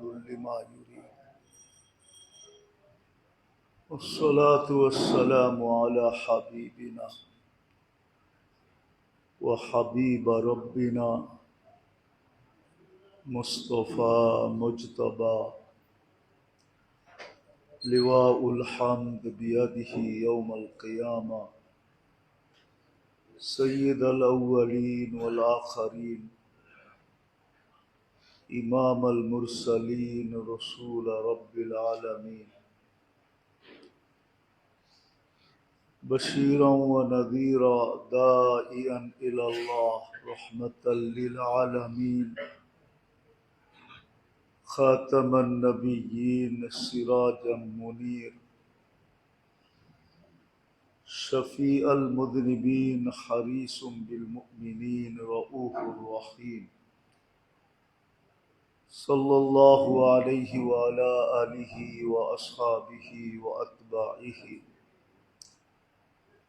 لما يريد والصلاة والسلام على حبيبنا وحبيب ربنا مصطفى مجتبى لواء الحمد بيده يوم القيامة سيد الأولين والآخرين إمام المرسلين رسول رب العالمين بشيرا ونذيرا داعيا إلى الله رحمة للعالمين خاتم النبيين سراجا منير شفيع المذنبين حريص بالمؤمنين رؤوف رحيم صلى الله عليه وعلى آله وأصحابه وأتباعه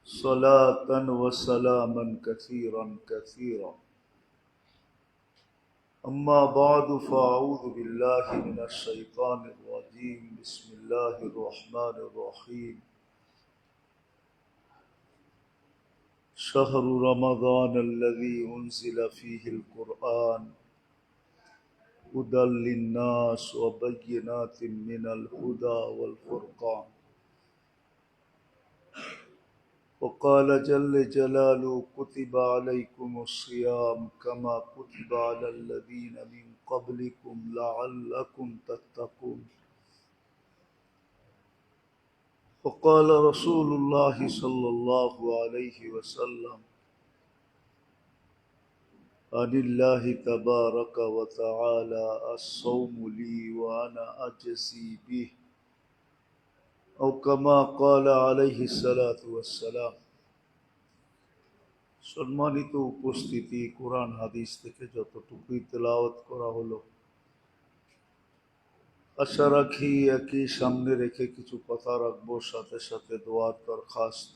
صلاة وسلاما كثيرا كثيرا أما بعد فأعوذ بالله من الشيطان الرجيم بسم الله الرحمن الرحيم شهر رمضان الذي أنزل فيه القرآن هدى للناس وبينات من الهدى والفرقان وقال جل جلاله كتب عليكم الصيام كما كتب على الذين من قبلكم لعلكم تتقون وقال رسول الله صلى الله عليه وسلم عن الله تبارك وتعالى الصوم لي وأنا أجزي به أو كما قال عليه الصلاة والسلام সম্মানিত উপস্থিতি কোরআন হাদিস থেকে যতটুকুই তেলাওয়াত করা হলো আশা রাখি একই সামনে রেখে কিছু কথা রাখবো সাথে সাথে দোয়ার দরখাস্ত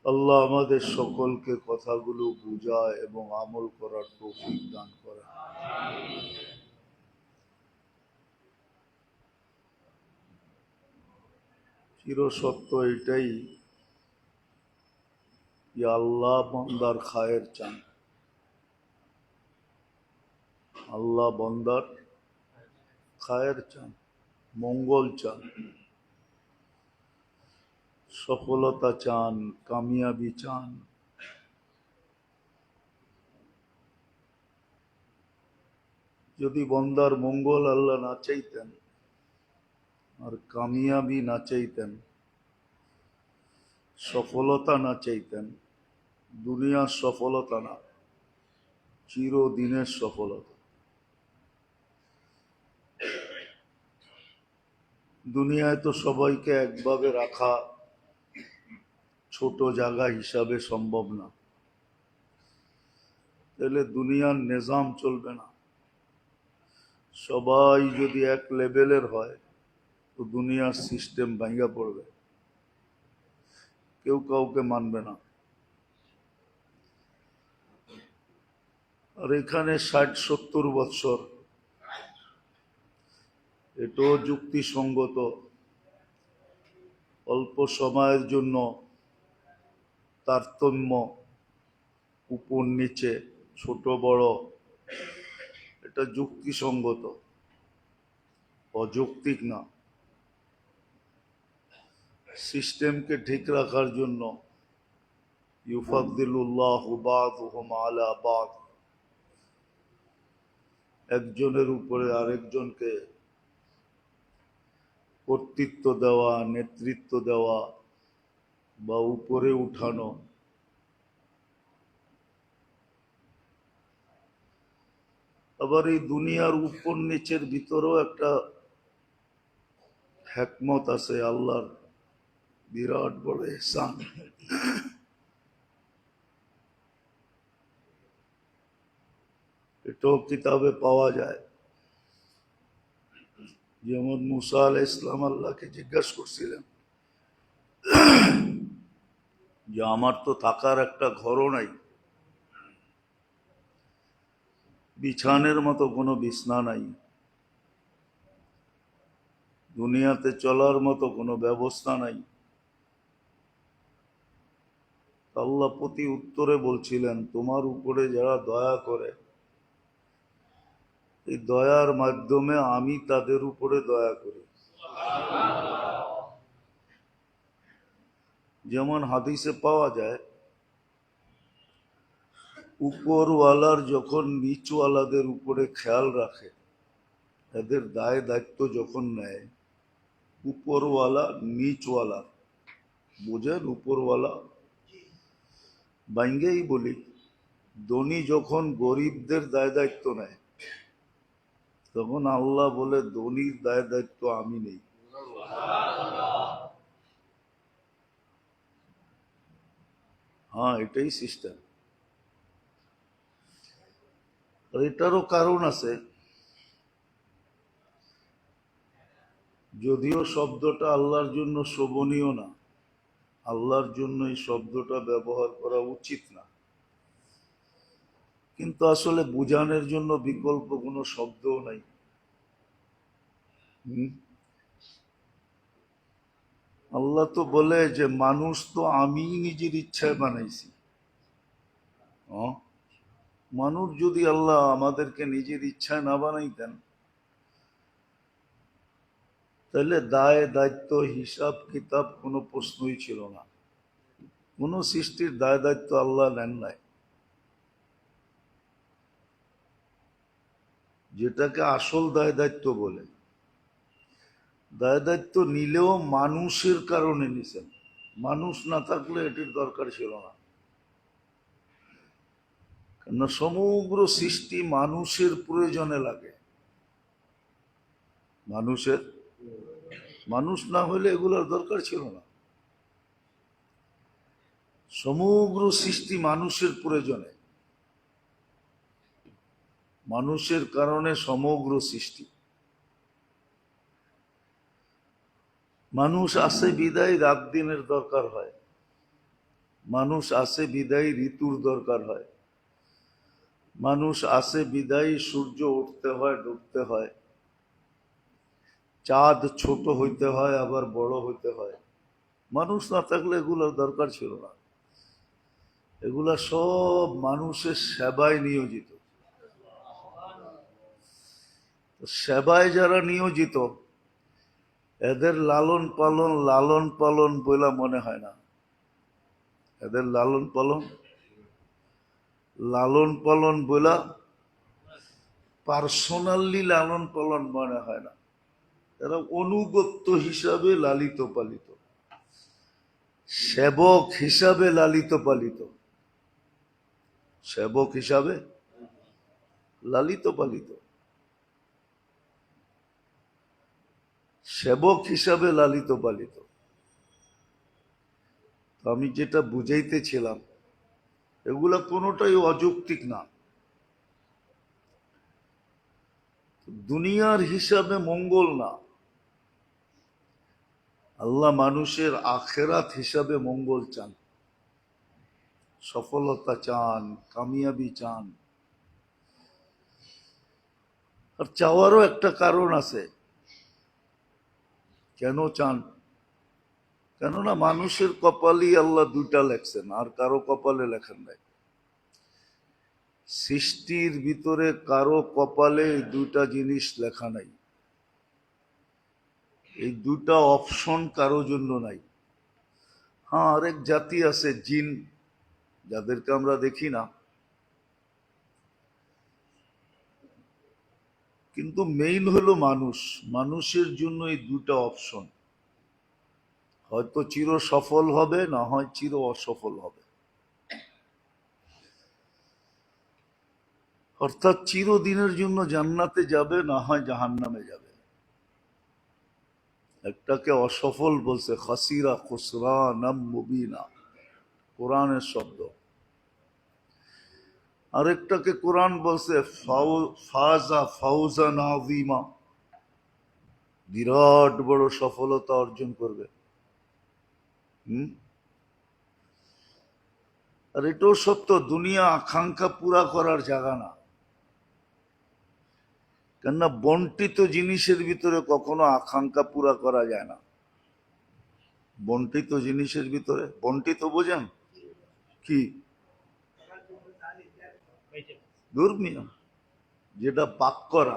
আল্লাহ আমাদের সকলকে কথাগুলো বুঝায় এবং আমল করার তৌফিক দান করে চিরসত্য এটাই যে আল্লাহ বান্দার খায়ের চান আল্লাহ বান্দার খায়ের চান মঙ্গল চান সফলতা চান কামিয়াবি চান যদি বান্দার মঙ্গল আল্লাহ না চাইতেন আর কামিয়াবি না চাইতেন সফলতা না চাইতেন দুনিয়ার সফলতা না চিরদিনের সফলতা দুনিয়ায় তো সবাইকে একভাবে রাখা ছোট জায়গা হিসাবে সম্ভব না তাহলে দুনিয়ার নিজাম চলবে না সবাই যদি এক লেভেলের হয় তো দুনিয়ার সিস্টেম ভাঙা পড়বে কেউ কাউকে মানবে না আর এখানে ৬০-৭০ বৎসর এটাও যুক্তিসঙ্গত অল্প সময়ের জন্য তারতম্য উপর নিচে ছোট বড় এটা যুক্তিসঙ্গত অযৌক্তিক না সিস্টেমকে ঠিক রাখার জন্য ইউফাদ্দিলুল্লাহু বা'দুহুম আলা বা'দ একজনের উপরে আরেকজনকে কর্তৃত্ব দেওয়া নেতৃত্ব দেওয়া বা উপরে উঠানো আবার এই দুনিয়ার উপর নিচের ভিতরেও একটা হিকমত আছে আল্লাহর বিরাট বড় ইহসান এটাও কিতাবে পাওয়া যায় যেমন মুসা আলাইহিস সালাম আল্লাহকে জিজ্ঞাসা করছিলেন যে আমার তো থাকার একটা ঘরও নাই বিছানের মতো কোনো বিছনা নাই, দুনিয়াতে চলার মতো কোনো ব্যবস্থা নাই। আল্লাহ প্রতি উত্তরে বলছিলেন, তোমার উপরে যারা দয়া করে, এই দয়ার মাধ্যমে আমি তাদের উপরে দয়া করি। যেমন হাদিসে পাওয়া যায়, উপরওয়ালার যখন নিচওয়ালাদের উপরে খেয়াল রাখে, এদের দায় দায়িত্ব যখন নেয়, উপরওয়ালা নিচওয়ালা, বুঝেন, উপরওয়ালা বাইঙ্গেই বলি, ধনী যখন গরিবদের দায় দায়িত্ব নেয়, তখন আল্লাহ বলে ধনীর দায় দায়িত্ব আমি নেই। হ্যাঁ, এটাই সিস্টেম। আর এটারও কারণ আছে, যদিও শব্দটা আল্লাহর জন্য শোভনীয় না, আল্লাহর জন্য এই শব্দটা ব্যবহার করা উচিত না, কিন্তু আসলে বুঝানোর জন্য বিকল্প কোনো শব্দও নাই। আল্লাহ তো বলে যে মানুষ তো আমি নিজের ইচ্ছায় বানাইছি। মানুষ যদি আল্লাহ আমাদেরকে নিজের ইচ্ছায় না বানাইতেন, তাহলে দায় দায়িত্ব হিসাব কিতাব কোনো প্রশ্নই ছিল না। কোন সৃষ্টির দায় দায়িত্ব আল্লাহ নেন নাই। যেটাকে আসল দায় দায়িত্ব বলে, দায় দায়িত্ব নিলেও মানুষের কারণে নিছেন। মানুষ না থাকলে এটির দরকার ছিল না, কেন সমগ্র সৃষ্টি মানুষের প্রয়োজনে লাগে। মানুষ না হলে এগুলোর দরকার ছিল না। সমগ্র সৃষ্টি মানুষের প্রয়োজনে, মানুষের কারণে সমগ্র সৃষ্টি। মানুষ আসে বিদায় রাত দিনের দরকার হয়, মানুষ আসে বিদায় ঋতুর দরকার হয়, মানুষ আসে বিদায় সূর্য উঠতে হয় ডুবতে হয়, চাঁদ ছোট হইতে হয় আবার বড় হইতে হয়। মানুষ না থাকলে এগুলোর দরকার ছিল না। এগুলা সব মানুষের সেবায় নিয়োজিত। সেবায় যারা নিয়োজিত, এদের লালন পালন বলে মনে হয় না। এদের লালন পালন বলা পার্সোনালি লালন পালন মনে হয় না। এরা অনুগত্য হিসাবে লালিত পালিত, সেবক হিসাবে লালিত পালিত, সেবক হিসাবে লালিত পালিত, সেবক হিসাবে লালিত পালিত। আমি যেটা বুঝাইতেছিলাম, এগুলা কোনোটাই অযৌক্তিক না। দুনিয়ার হিসাবে মঙ্গল না, আল্লাহ মানুষের আখেরাত হিসাবে মঙ্গল চান, সফলতা চান, কামিয়াবি চান। আর চাওয়ারও একটা কারণ আছে, কেন চান? কেননা মানুষের কপালই আল্লাহ দুইটা লেখছেন, আর কারো কপালে লেখেন নাই। সৃষ্টির ভিতরে কারো কপালে দুইটা জিনিস লেখা নাই, এই দুটা অপশন কারো জন্য নাই। হ্যাঁ, আরেক জাতি আছে জিন, যাদেরকে আমরা দেখি না, কিন্তু মেইন হলো মানুষ। মানুষের জন্য এই দুটা অপশন, হয়তো চির সফল হবে, না হয় চির অসফল হবে। অর্থাৎ চিরদিনের জন্য জান্নাতে যাবে, না হয় জাহান্নামে যাবে। একটাকে অসফল বলছে খাসিরা খুসরানাম মুবিনা, কোরআনের শব্দ। আরেকটাকে কোরআন বলছে ফাজা ফাউজান আযীমা, বিরাট বড় সফলতা অর্জন করবে। আর এটাও সত্য, দুনিয়া আকাঙ্ক্ষা পুরা করার জায়গা না। কেননা বন্টিত জিনিসের ভিতরে কখনো আকাঙ্ক্ষা পুরা করা যায় না। বন্টিত জিনিসের ভিতরে, বন্টিত বোঝেন কি? ধর্মীয় যেটা পাক করা,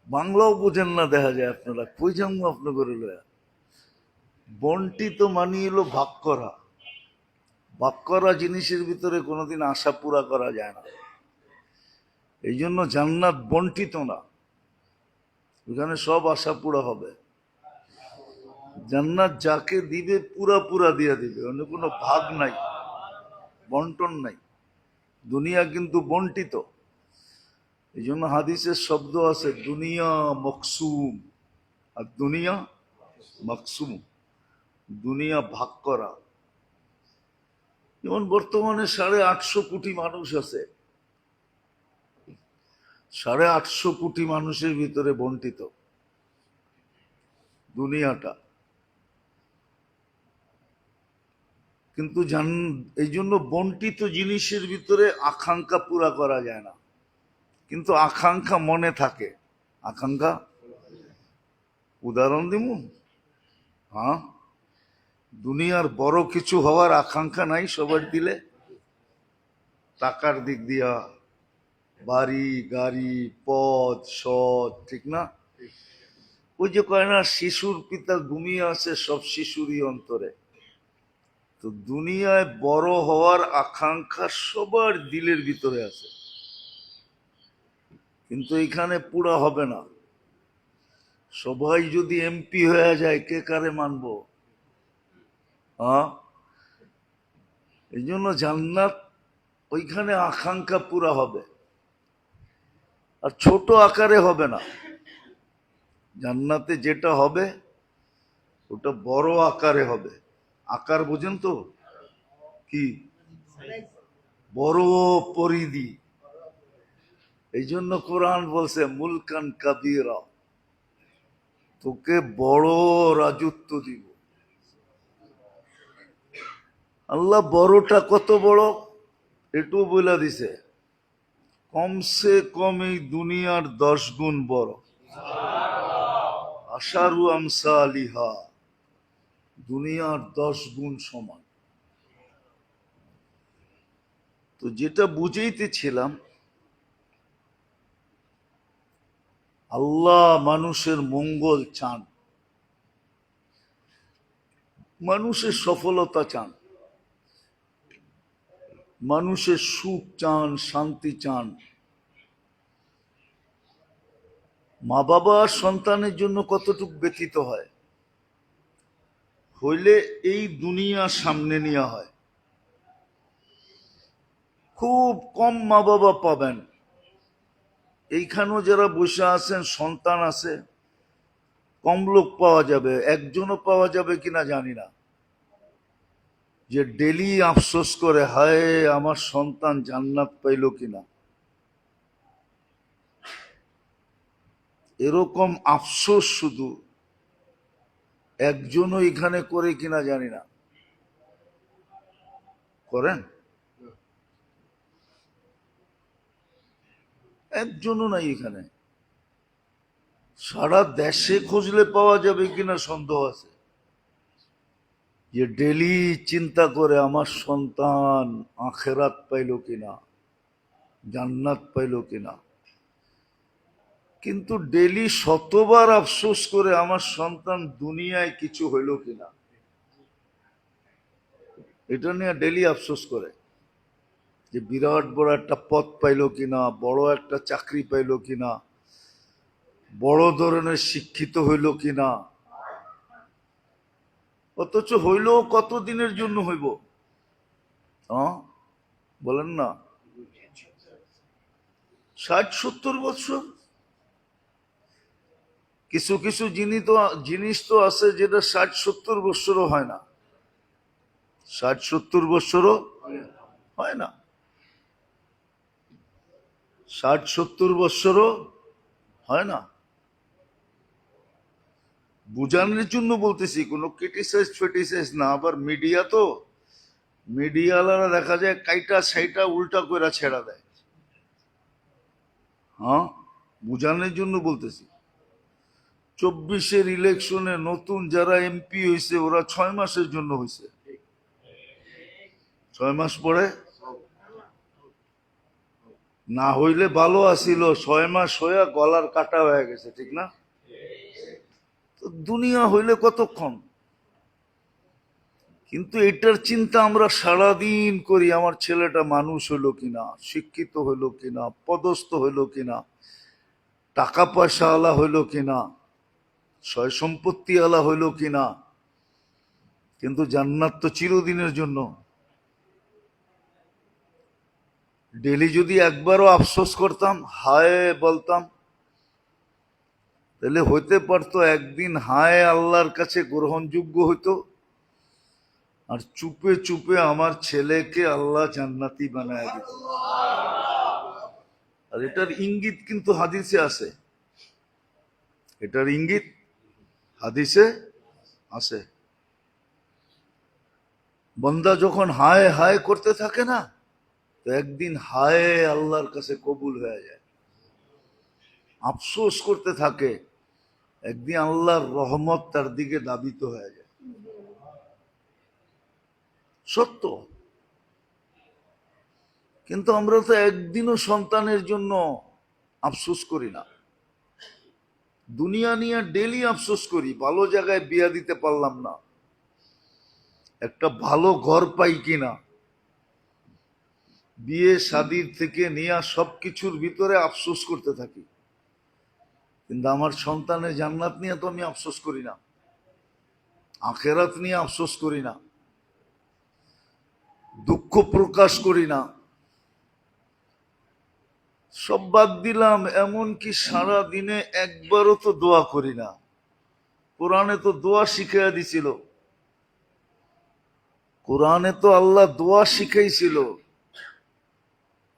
বাংলাও বোঝেন না দেখা যায় আপনারা, কই জানবো আপনার করে লয়া। বন্টিত মানি এলো ভাগ করা। ভাগ করা জিনিসের ভিতরে কোনোদিন আশা পুরা করা যায় না। এই জন্য জান্নাত বন্টিত না, ওখানে সব আশা পুরা হবে। জান্নাত যাকে দিবে পুরা পুরা দিয়ে দিবে, অন্য কোনো ভাগ নাই, বন্টন নাই। দুনিয়া কিন্তু বন্টিত। এই জন্য হাদিসের শব্দ আছে দুনিয়া মকসুম আর দুনিয়া মকসুম, দুনিয়া ভাগ করা। যেমন বর্তমানে 850 কোটি মানুষ আছে, 850 কোটি মানুষের ভিতরে বন্টিত দুনিয়াটা। কিন্তু এই জন্য বন্টিত জিনিসের ভিতরে আকাঙ্ক্ষা পুরা করা যায় না, কিন্তু আকাঙ্ক্ষা মনে থাকে। আকাঙ্ক্ষা উদাহরণ দিব, হ্যাঁ, দুনিয়ার বড় কিছু হওয়ার আকাঙ্ক্ষা নাই সবার দিলে? টাকার দিক দিয়া, বাড়ি গাড়ি পদ সদ, ঠিক না? ওই যে কয় না, শিশুর পিতা ঘুমিয়ে আছে সব শিশুরই অন্তরে। তো দুনিয়ায় বড় হওয়ার আকাঙ্ক্ষা সবার দিলের ভিতরে আছে, কিন্তু এখানে পুরা হবে না। সবাই যদি এমপি হয়ে যায়, কে কারে মানবো? হ্যাঁ, এই জন্য জান্নাত ওইখানে আকাঙ্ক্ষা পুরা হবে, আর ছোট আকারে হবে না। জান্নাতে যেটা হবে ওটা বড় আকারে হবে। আকার বোঝেন তো কি? বড় পরিধি। এই জন্য কোরআন বলছে মুলকান কাবীরা, তোকে বড় রাজত্ব দিব। আল্লাহ বড়টা কত বড় একটু বলে দিছে, কমসে কম এই দুনিয়ার 10 গুণ বড়। আশারু আমসালিহা, দুনিয়ার 10 গুণ সমান। তো যেটা বুঝাইতেছিলাম, আল্লাহ মানুষের মঙ্গল চান, মানুষের সফলতা চান, মানুষের সুখ চান, শান্তি চান। মা বাবা সন্তানের জন্য কতটুকু ব্যতীত হয়, হইলে এই দুনিয়া সামনে নেওয়া হয়। খুব কম মা বাবা পাবেন, এইখানেও যারা বসে আছেন সন্তান আছে, কম লোক পাওয়া যাবে, একজনও পাওয়া যাবে কিনা জানি না, যে ডেলি আফসোস করে হায় আমার সন্তান জান্নাত পাইল কিনা। এরকম আফসোস শুধু একজনও এখানে করে কিনা জানি না। করেন? একজনও নাই এখানে। সারা দেশে খুঁজলে পাওয়া যাবে কিনা সন্দেহ আছে, যে ডেলি চিন্তা করে আমার সন্তান আখেরাত পাইল কিনা, জান্নাত পাইল কিনা। কিন্তু ডেলি শতবার আফসোস করে আমার সন্তান দুনিয়ায় কিছু হইল কিনা, এটা নিয়ে ডেলি আফসোস করে, যে বিরাট বড় একটা পদ পাইল কিনা, বড় একটা চাকরি পাইল কিনা, বড় ধরনের শিক্ষিত হইল কিনা। অথচ হইল কত দিনের জন্য হইব? হ্যাঁ বলেন না, 60-70 বছর। কিছু কিছু জিনিস তো আছে যেটা 60-70 বছরও হয় না, 60-70 বছরও হয় না, 60-70 বছরও হয় না। বুঝানোর জন্য বলতেছি, কোনো ক্রিটিসাইজ ফেটিসাইজ না। আবার মিডিয়া তো, মিডিয়াওয়ালারা দেখা যায় কাইটা সাইটা উল্টা করে ছেড়া দেয়। হ্যাঁ, বুঝানোর জন্য বলতেছি। 24-এর ইলেকশনে নতুন যারা এমপি হয়েছে ওরা 6 মাসের জন্য হয়েছে, 6 মাস পরে না হইলে ভালো আসিল, 6 মাস হইয়া গলার কাটা হয়ে গেছে, ঠিক না? তো দুনিয়া হইলে কতক্ষণ? কিন্তু এটার চিন্তা আমরা সারাদিন করি, আমার ছেলেটা মানুষ হইলো কিনা, শিক্ষিত হইলো কিনা, পদস্থ হইলো কিনা, টাকা পয়সা আলা হইলো কিনা, সয় সম্পত্তি আলা হইলো কিনা। কিন্তু জান্নাত তো চিরদিনের জন্য। ডেলি যদি একবারও আফসোস করতাম, হায় বলতাম, তাহলে হইতে পারতো একদিন হায় আল্লাহর কাছে গ্রহণযোগ্য হইতো, আর চুপে চুপে আমার ছেলেকে আল্লাহ জান্নাতি বানায় দিত। আর এটার ইঙ্গিত কিন্তু হাদিসে আছে, এটার ইঙ্গিত হাদিসে আছে। বন্দা যখন হায় হায় করতে থাকে না, তো একদিন হায় আল্লাহর কাছে কবুল হয়ে যায়। আফসোস করতে থাকে, একদিন আল্লাহর রহমত তার দিকে দাবিত হয়ে যায়। সত্য। কিন্তু আমরা তো একদিনও সন্তানের জন্য আফসোস করি না। দুনিয়া নিয়ে ডেলি আফসোস করি, ভালো জায়গায় বিয়া দিতে পারলাম না, একটা ভালো ঘর পাই কিনা, বিয়ে শাদীর থেকে নিয়ে সবকিছুর ভিতরে আফসোস করতে থাকি। কিন্তু আমার সন্তানের জান্নাত নিয়ে তো আমি আফসোস করি না, আখেরাত নিয়ে আফসোস করি না, দুঃখ প্রকাশ করি না। সব বাদ দিলাম, এমনকি সারা দিনে একবারও তো দোয়া করি না। কোরআনে তো দোয়া শিখাইয়া দিছিল, কোরআনে তো আল্লাহ দোয়া শিখাইছিল,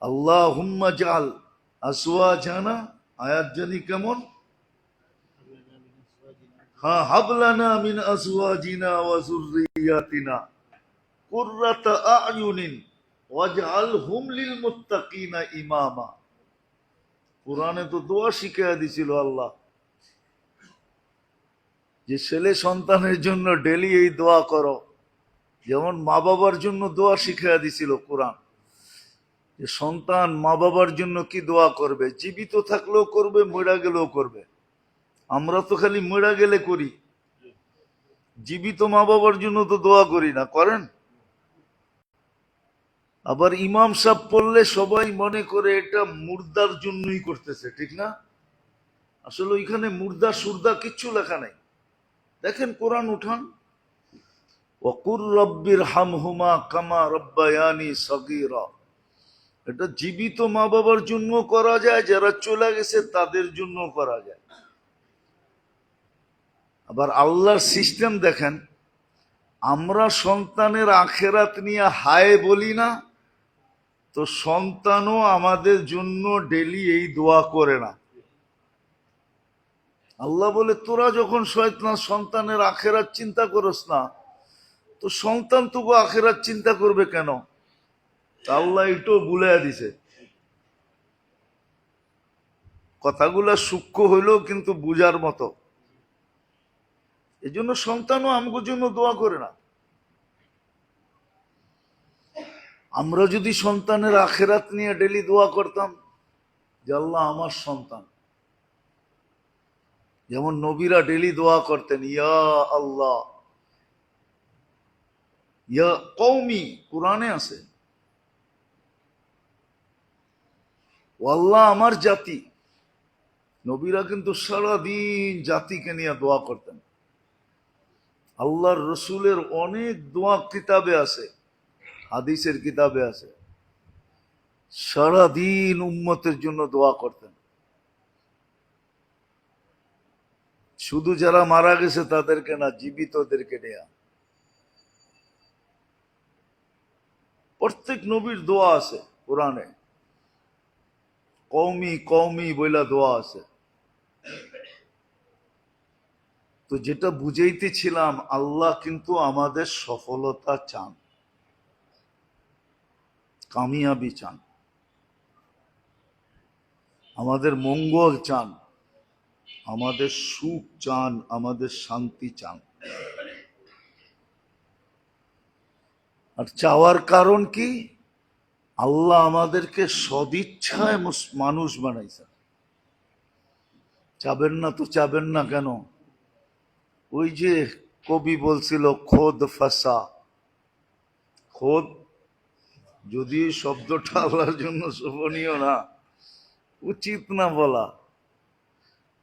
আল্লাহুম্মা জাল আসওয়াজানা, আয়াত জানি কেমন, হ্যাঁ, হাবলানা মিন আসওয়াজিনা ওয়া যুররিয়াতিনা কুররাতা আয়ুনিন ওয়াজআলহুম লিল মুত্তাকিনা ইমামা। কোরআনে তো দোয়া শিখাইয়া দিছিল আল্লাহ, যে ছেলে সন্তানের জন্য ডেলি এই দোয়া করো। যেমন মা বাবার জন্য দোয়া শিখাইয়া দিছিল কোরআন, যে সন্তান মা বাবার জন্য কি দোয়া করবে, জীবিত থাকলেও করবে, মরে গেলেও করবে। আমরা তো খালি মরে গেলে করি, জীবিত মা বাবার জন্য তো দোয়া করি না, করেন? আবার ইমাম সাহেব পড়লে সবাই মনে করে এটা মুর্দার জন্যই করতেছে, ঠিক না? আসলে ওইখানে মুর্দা সুরদা কিচ্ছু লেখা নাই। দেখেন কোরআন উঠান, ওয়াকুর রব্বির হামহুমা কামা রব্বায়ানি সগীরা। এটা জীবিত মা বাবার জন্য করা যায়, যারা চলে গেছে তাদের জন্য করা যায়। আবার আল্লাহর সিস্টেম দেখেন, আমরা সন্তানের আখেরাত নিয়ে হায় বলি না, তো সন্তানও আমাদের জন্য ডেলি এই দোয়া করে না। আল্লাহ বলে, তোরা যখন সন্তানের আখেরাত চিন্তা করস না, তো সন্তান তোকে আখেরাত চিন্তা করবে কেন? আল্লাহ এটাও বুলাইয়া দিছে। কথাগুলা সূক্ষ্ম হইলেও কিন্তু বুঝার মতো। এই জন্য সন্তানও আমাদের জন্য দোয়া করে না। আমরা যদি সন্তানের আখেরাত নিয়ে ডেলি দোয়া করতাম, যে আল্লাহ আমার সন্তান, যেমন নবীরা ডেলি দোয়া করতেন, ইয়া আল্লাহ ইয়া কওমি, কোরআনে আছে, ও আল্লাহ আমার জাতি। নবীরা কিন্তু সারাদিন জাতিকে নিয়ে দোয়া করতেন। আল্লাহর রসুলের অনেক দোয়া কিতাবে আছে, হাদিসের কিতাবে আছে, সারাদিন উম্মতের জন্য দোয়া করতেন। শুধু যারা মারা গেছে তাদেরকে না, জীবিতদেরকে নেয়া। প্রত্যেক নবীর দোয়া আছে কোরআনে, কওমি কওমি বইলা দোয়া আছে। তো যেটা বুঝাইতেছিলাম, আল্লাহ কিন্তু আমাদের সফলতা চান, কামিয়াবি চান। আমাদের মঙ্গল চান, আমাদের সুখ চান, আমাদের শান্তি চান। আর চাওয়ার কারণ কি? আল্লাহ আমাদেরকে সদিচ্ছায় মানুষ বানাইছেন। চাবেন না তো চাবেন না কেন? ওই যে কবি বলছিল খোদ ফাসা, খোদ, যদি শব্দটা আল্লাহর জন্য শোভনীয় না, উচিত না বলা।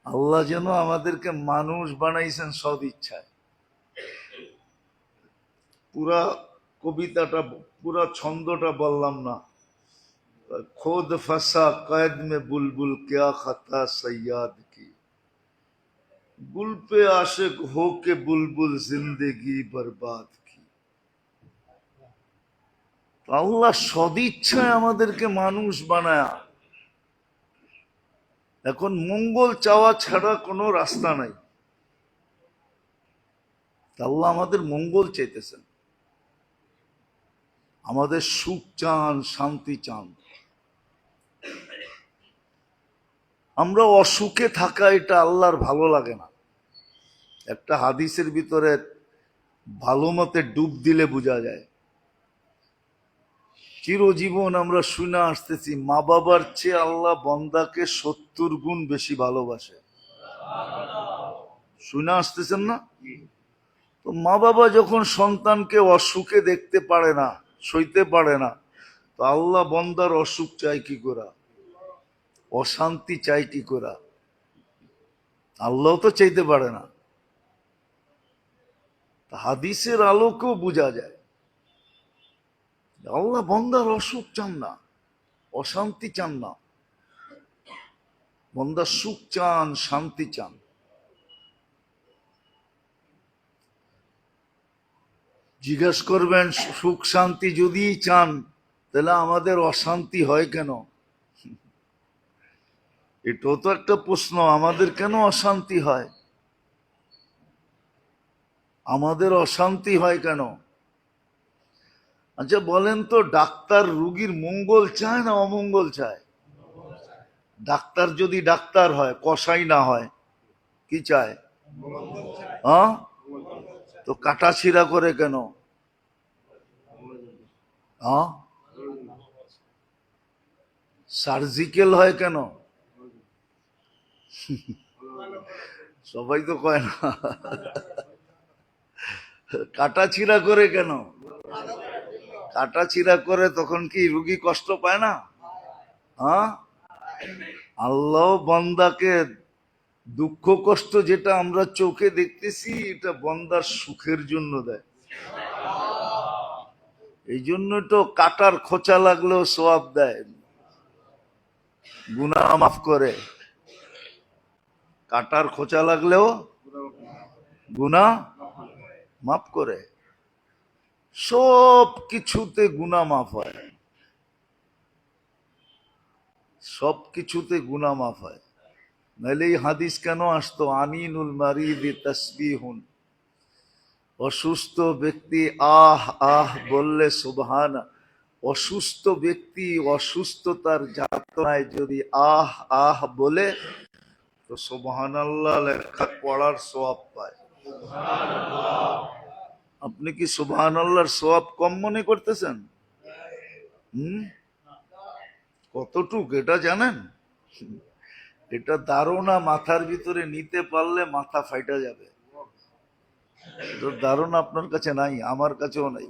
আল্লাহ যেন আমাদেরকে মানুষ বানাইছেন সদিচ্ছায়। পুরা কবিতাটা, পুরা ছন্দটা বললাম না। খোদ ফাসা कैद में बुलबुल क्या खता सैयाद की, गुल पे आशिक हो के बुलबुल जिंदगी बर्बाद की। আল্লাহ সদিচ্ছায় আমাদেরকে মানুষ বানায়া। এখন মঙ্গল চাওয়া ছাড়া কোনো রাস্তা নাই। আল্লাহ আমাদের মঙ্গল চাইতেছেন, আমাদের সুখ চান, শান্তি চান। আমরা অসুখে থাকা, এটা আল্লাহর ভালো লাগে না। একটা হাদিসের ভিতরে ভালো মতে ডুব দিলে বোঝা যায়। চিরজীবন আমরা শুনে আসতেছি, মা বাবার চেয়ে আল্লাহ বন্দাকে 70 গুণ বেশি ভালোবাসে। শুনে আসতেছেন না? তো মা বাবা যখন সন্তানকে অসুখে দেখতে পারে না, সইতে পারে না, তো আল্লাহ বন্দার অসুখ চাই কি করা, অশান্তি চাই কি করা? আল্লাহ তো চাইতে পারে না। হাদিসের আলোকেও বোঝা যায় আল্লাহ বন্দার অসুখ চান না, অশান্তি চান না। বন্দার সুখ চান, শান্তি চান। জিজ্ঞেস করবেন, সুখ শান্তি যদি চান, তাহলে আমাদের অশান্তি হয় কেন? এটাও তো একটা প্রশ্ন, আমাদের কেন অশান্তি হয়? আমাদের অশান্তি হয় কেন? আচ্ছা বলেন তো, ডাক্তার রুগীর মঙ্গল চায় না অমঙ্গল চায়? ডাক্তার যদি ডাক্তার হয়, কসাই না হয়, কি চায়? হ্যাঁ, তো কাটাছিড়া করে কেন? হ্যাঁ, সার্জিক্যাল হয় কেন? সবাই তো কয় না। কাটাছিড়া করে কেন? কাটাছিড়া করে তখন কি রুগী কষ্ট পায় না? হ্যাঁ, আল্লাহ বান্দাকে দুঃখ কষ্ট যেটা আমরা চোখে দেখতেছি, এটা বান্দার সুখের জন্য দেয়। এই জন্য তো কাটার খোঁচা লাগলেও সওয়াব দেয়, গুনাহ মাফ করে। কাটার খোঁচা লাগলেও গুনাহ মাফ করে। সব কিছুতে গুনাহ মাফ হয়, সব কিছুতে গুনাহ মাফ হয়। নাহলে এই হাদিস কেন আসতো? আনিনুল মারিদি তাসবিহুন, অসুস্থ ব্যক্তি আহ আহ বললে সুবহান। অসুস্থ ব্যক্তি অসুস্থতার যাতনায় যদি আহ আহ বলে, তো সুবহানাল্লাহ লেখা পড়ার সওয়াব পায়। আপনি কি সুবহানাল্লাহর সওয়াব কম মনে করতেছেন? কতটুক এটা জানেন? এটা ধারণা মাথার ভিতরে নিতে পারলে মাথা ফাইটা যাবে। ধারণা আপনার কাছে নাই, আমার কাছেও নাই।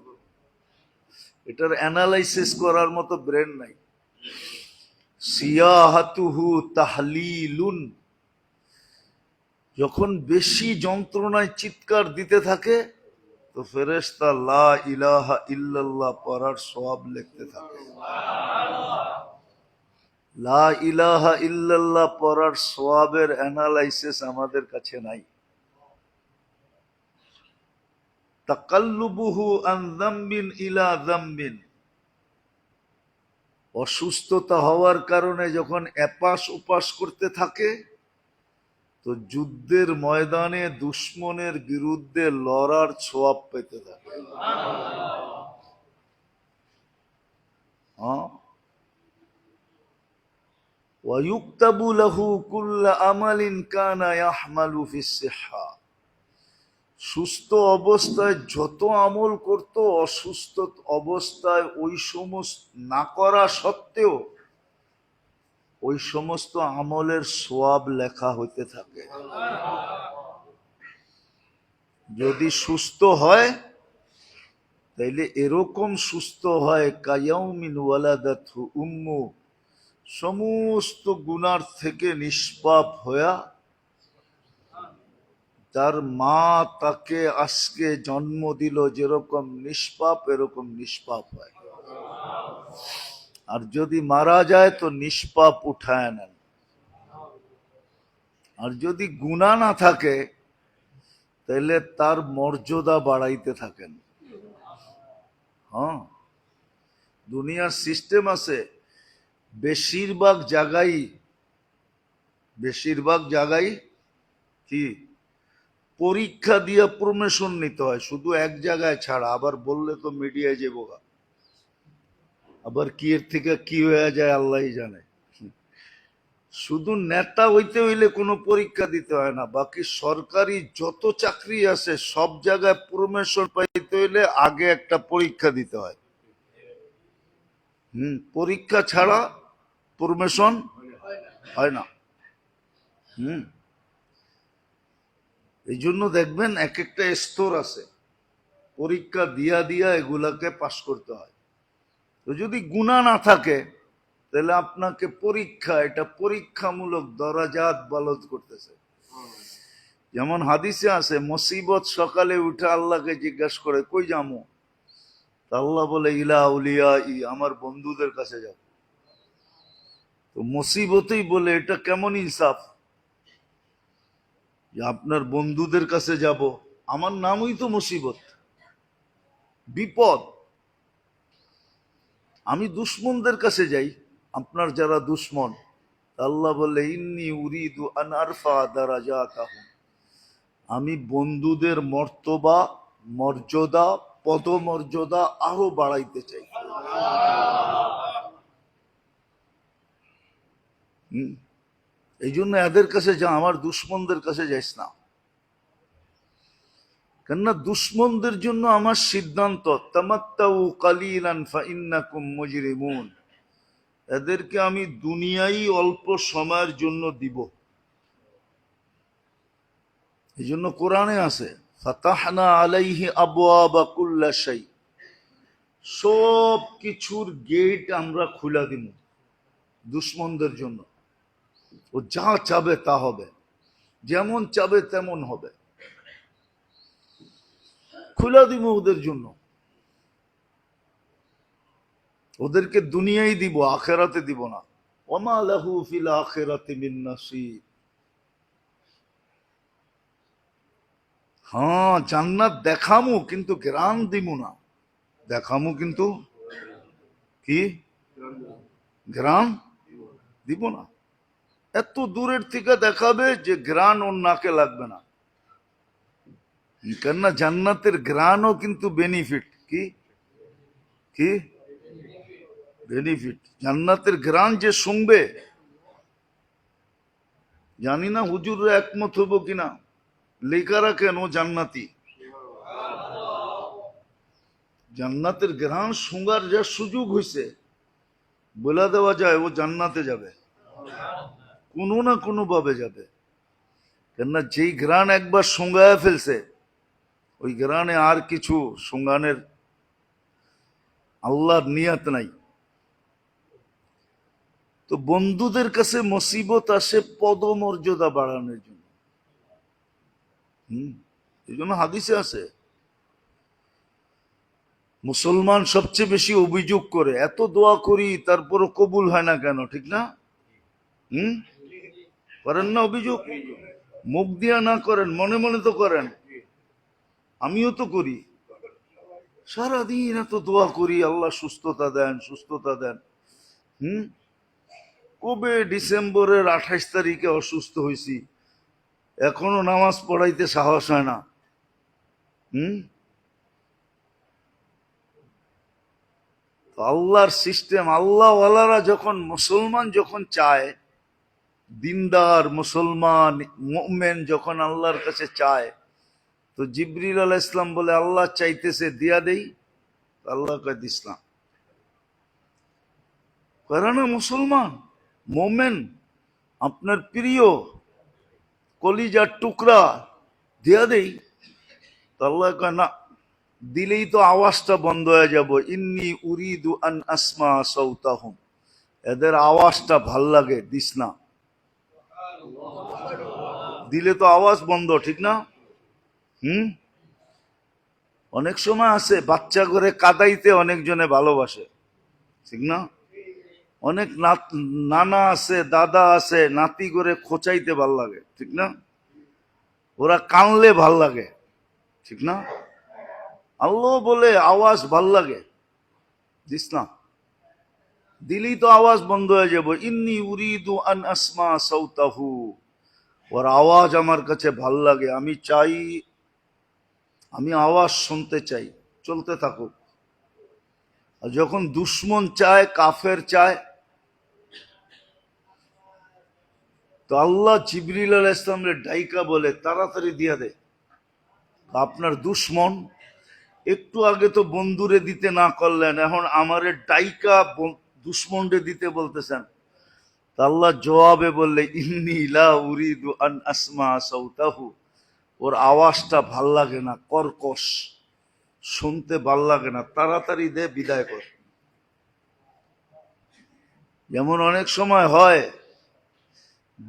এটার অ্যানালাইসিস করার মতো ব্রেন নাই। সিয়াহাতুহু তাহলিলুন, যখন বেশি যন্ত্রণায় চিৎকার দিতে থাকে, তো ফেরেশতা লা ইলাহা ইল্লাল্লাহ পড়ার সওয়াব লিখতে থাকে। লা ইলাহা ইল্লাল্লাহ পড়ার সওয়াবের অ্যানালাইসিস আমাদের কাছে নাই। তাকাল্লুবুহু আন যামবিন ইলা যামবিন, অসুস্থতা হওয়ার কারণে যখন এপাশ ওপাশ করতে থাকে, তো যুদ্ধের ময়দানে দুশ্মনের বিরুদ্ধে লড়ার ছোয়াব পেতে থাকে। ওয়ায়ুক্তাবু লাহু কুল্লা আমালিন কানা ইয়াহমালু ফিস-সিহহা। সুস্থ অবস্থায় যত আমল করত, অসুস্থ অবস্থায় ওই সমস্ত না করা সত্ত্বেও ওই সমস্ত আমলের সওয়াব লেখা হইতে থাকে। যদি সুস্থ হয় তাইলে এরকম সুস্থ হয় কায়াউমিন ওয়ালাদাতহু উম্মু, সমস্ত গুনার থেকে নিষ্পাপ হইয়া তার মা তাকে আজকে জন্ম দিল যেরকম নিষ্পাপ, এরকম নিষ্পাপ হয়। আর যদি মারা যায় তো নিষ্পাপ উঠায় নেন। আর যদি গুনাহ না থাকে তাহলে তার মর্যাদা বাড়াইতে থাকেন। হ্যাঁ, দুনিয়ার সিস্টেম আছে, বেশিরভাগ জায়গায় কি পরীক্ষা দিয়ে প্রমোশন নিতে হয়, শুধু এক জায়গায় ছাড়া। আবার বললে তো মিডিয়ায় যাবো, আবার কি এর থেকে কি হয়ে যায় আল্লাহ জানে। শুধু নেতা হইতে হইলে কোনো পরীক্ষা দিতে হয় না, বাকি সরকারি যত চাকরি আছে সব জায়গায় প্রমোশন পাইতে হইলে আগে একটা পরীক্ষা দিতে হয়। পরীক্ষা ছাড়া প্রমোশন হয় না। এই জন্য দেখবেন এক একটা স্তর আছে, পরীক্ষা দিয়া দিয়া এগুলাকে পাশ করতে হয়। তো যদি গুনাহ না থাকে তাহলে আপনাকে এটা পরীক্ষামূলক দরাজাত বালত করতেছে। যেমন হাদিসে আছে, মুসিবত সকালে উঠে আল্লাহকে জিজ্ঞাসা করে কই যামু, আল্লাহ বলে ইলা আউলিয়া, আমার বন্ধুদের কাছে যাব। তো মুসিবতেই বলে এটা কেমন ইনসাফ যে আপনার বন্ধুদের কাছে যাব? আমার নামই তো মুসিবত, বিপদ। আমি দুশ্মনদের কাছে যাই, আপনার যারা দুশ্মন। আল্লাহ বলে ইন্নী উরিদু আন আরফা দারাজাতাহুম, আমি বন্ধুদের মর্যাদা পদমর্যাদা আরো বাড়াইতে চাই। এই জন্য এদের কাছে যা, আমার দুশ্মনদের কাছে যাইস না। কেননা দুশ্মনদের জন্য আমার সিদ্ধান্ত তামাত্তাউ কালিলান ফাইন্নাকুম মুজরিমুন, এদেরকে আমি দুনিয়ায় অল্প সময়ের জন্য দিব। এই জন্য কোরআনে আছে ফাতাহনা আলাইহি আবওয়াবা কুল্লা শাই, সব কিছুর গেট আমরা খুলে দিব দুশ্মনদের জন্য। ও যা চাবে তা হবে, যেমন চাবে তেমন হবে, খুলে দিব ওদের জন্য। ওদেরকে দুনিয়ায় দিব, আখেরাতে দিব না। ওমা লাহু ফিল আখিরাতি মিন নাসিব। হ্যাঁ, জান্নাত দেখামু কিন্তু গ্রান দিব না। দেখামু কিন্তু কি গ্রান দিব না। এত দূরের থেকে দেখাবে যে গ্রান ওর নাকে লাগবে না। কেননা জান্নাতের গ্রানও কিন্তু বেনিফিট। কি কি বেনিফিট? জান্নাতের গ্রান যে শুনবে, জানি না হুজুররা একমত হবো কিনা, লেখা রাখেন ও জান্নাতি। জান্নাতের গ্রান শুঙ্গার যা সুযোগ হয়েছে, বলে দেওয়া যায় ও জান্নাতে যাবে, কোনো না কোনো ভাবে যাবে। কেননা যেই গ্রান একবার শুঙ্গায় ফেলছে, ওই গ্রানে আর কিছু শুঙ্গানের আল্লাহর নিয়াত নাই। তো বন্ধুদের কাছে মুসিবত আসে পদমর্যাদা বাড়ানোর জন্য। এই জন্য হাদিসে আছে, মুসলমান সবচেয়ে বেশি অভিযোগ করে, এত দোয়া করি তারপরও কবুল হয় না কেন? ঠিক না? করেন না অভিযোগ? মুখ দিয়া না করেন, মনে মনে তো করেন। আমিও তো করি, সারাদিন এত দোয়া করি, আল্লাহ সুস্থতা দেন, সুস্থতা দেন। কবে ডিসেম্বরের 28 তারিখে অসুস্থ হয়েছি, এখনো নামাজ পড়াইতে সাহস হয় না। আল্লাহর সিস্টেম, আল্লাহওয়ালারা যখন, মুসলমান যখন চায় দিনদার মুসলমান মুমিন যখন আল্লাহর কাছে চায়, তো জিবরিল আলাইহিস সালাম বলে আল্লাহ চাইতেছে দিয়া দেই, আল্লাহ কয় দিস না। করে না মুসলমান মুমিন আপনার প্রিয় কলিজার টুকরা, দিয়া দেই, তো আল্লাহ কয় না, দিলেই তো আওয়াজটা বন্ধ হয়ে যাব। ইন্নি উরিদু আন আসমা সাউতাহুম, এদের আওয়াজটা ভাল লাগে, দিস না। দিলে তো আওয়াজ বন্ধ, ঠিক না? অনেক সময় আছে বাচ্চা করে কাদাইতে অনেকজনে ভালোবাসে, ঠিক না? অনেক নানা আছে, দাদা আছে, নাতি করে খোঁচাইতে ভাল লাগে, ঠিক না? ওরা কানলে ভাল লাগে, ঠিক না? আল্লাহ বলে আওয়াজ ভাল লাগে, দিস না। দিলেই তো আওয়াজ বন্ধ হয়ে যাব। ইন্নি উরিদু আন আসমা সাউতাহু, ওর আওয়াজ আমার কাছে ভাল লাগে, আমি চাই, আমি আওয়াজ শুনতে চাই, চলতে থাকুক। আর যখন দুশ্মন চায়, কাফের চায়, তো আল্লাহ জিবরিল আলাইহিস সালামের ডাইকা বলে তাড়াতাড়ি দিয়া দে। আপনার দুশ্মন একটু আগে তো বন্ধুরে দিতে না করলেন, এখন আমারে ডাইকা দুশ্মনরে দিতে বলতেছেন। আল্লাহ জবাবে বললে ইন্নী লা উরিদু আন আসমা সাউতাহু, ওর আওয়াজটা ভাল লাগে না, কর্কশ, শুনতে ভাল লাগে না, তাড়াতাড়ি দে, বিদায় কর। যেমন অনেক সময় হয়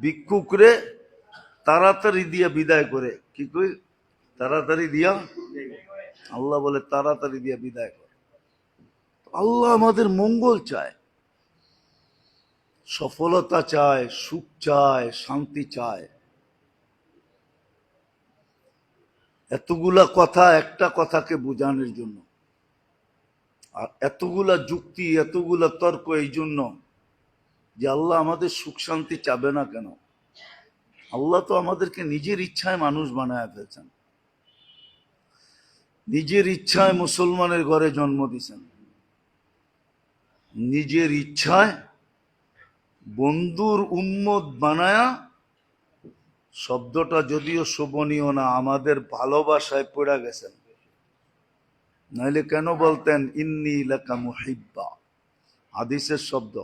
ভিক্ষুকরে তাড়াতাড়ি দিয়া বিদায় করে, কি কই, তাড়াতাড়ি দিয়া, আল্লাহ বলে তাড়াতাড়ি দিয়া বিদায় কর। আল্লাহ আমাদের মঙ্গল চায়, সফলতা চায়, সুখ চায়, শান্তি চায়। এতগুলা কথা একটা কথাকে বোঝানোর জন্য, আর এতগুলা যুক্তি, এতগুলা তর্ক এই জন্য যে আল্লাহ আমাদের সুখ শান্তি চাবে না কেন? আল্লাহ তো আমাদেরকে নিজের ইচ্ছায় মানুষ বানায় ফেলছেন, নিজের ইচ্ছায় মুসলমানের ঘরে জন্ম দিয়েছেন, নিজের ইচ্ছায় বন্ধুর উম্মত বানায়া, শব্দটা যদিও শোভনীয় না, আমাদের ভালোবাসায় পড়ে গেছেন। নাইলে কেন বলতেন ইন্নী লাকা মুহিব্বা, হাদিসের শব্দ,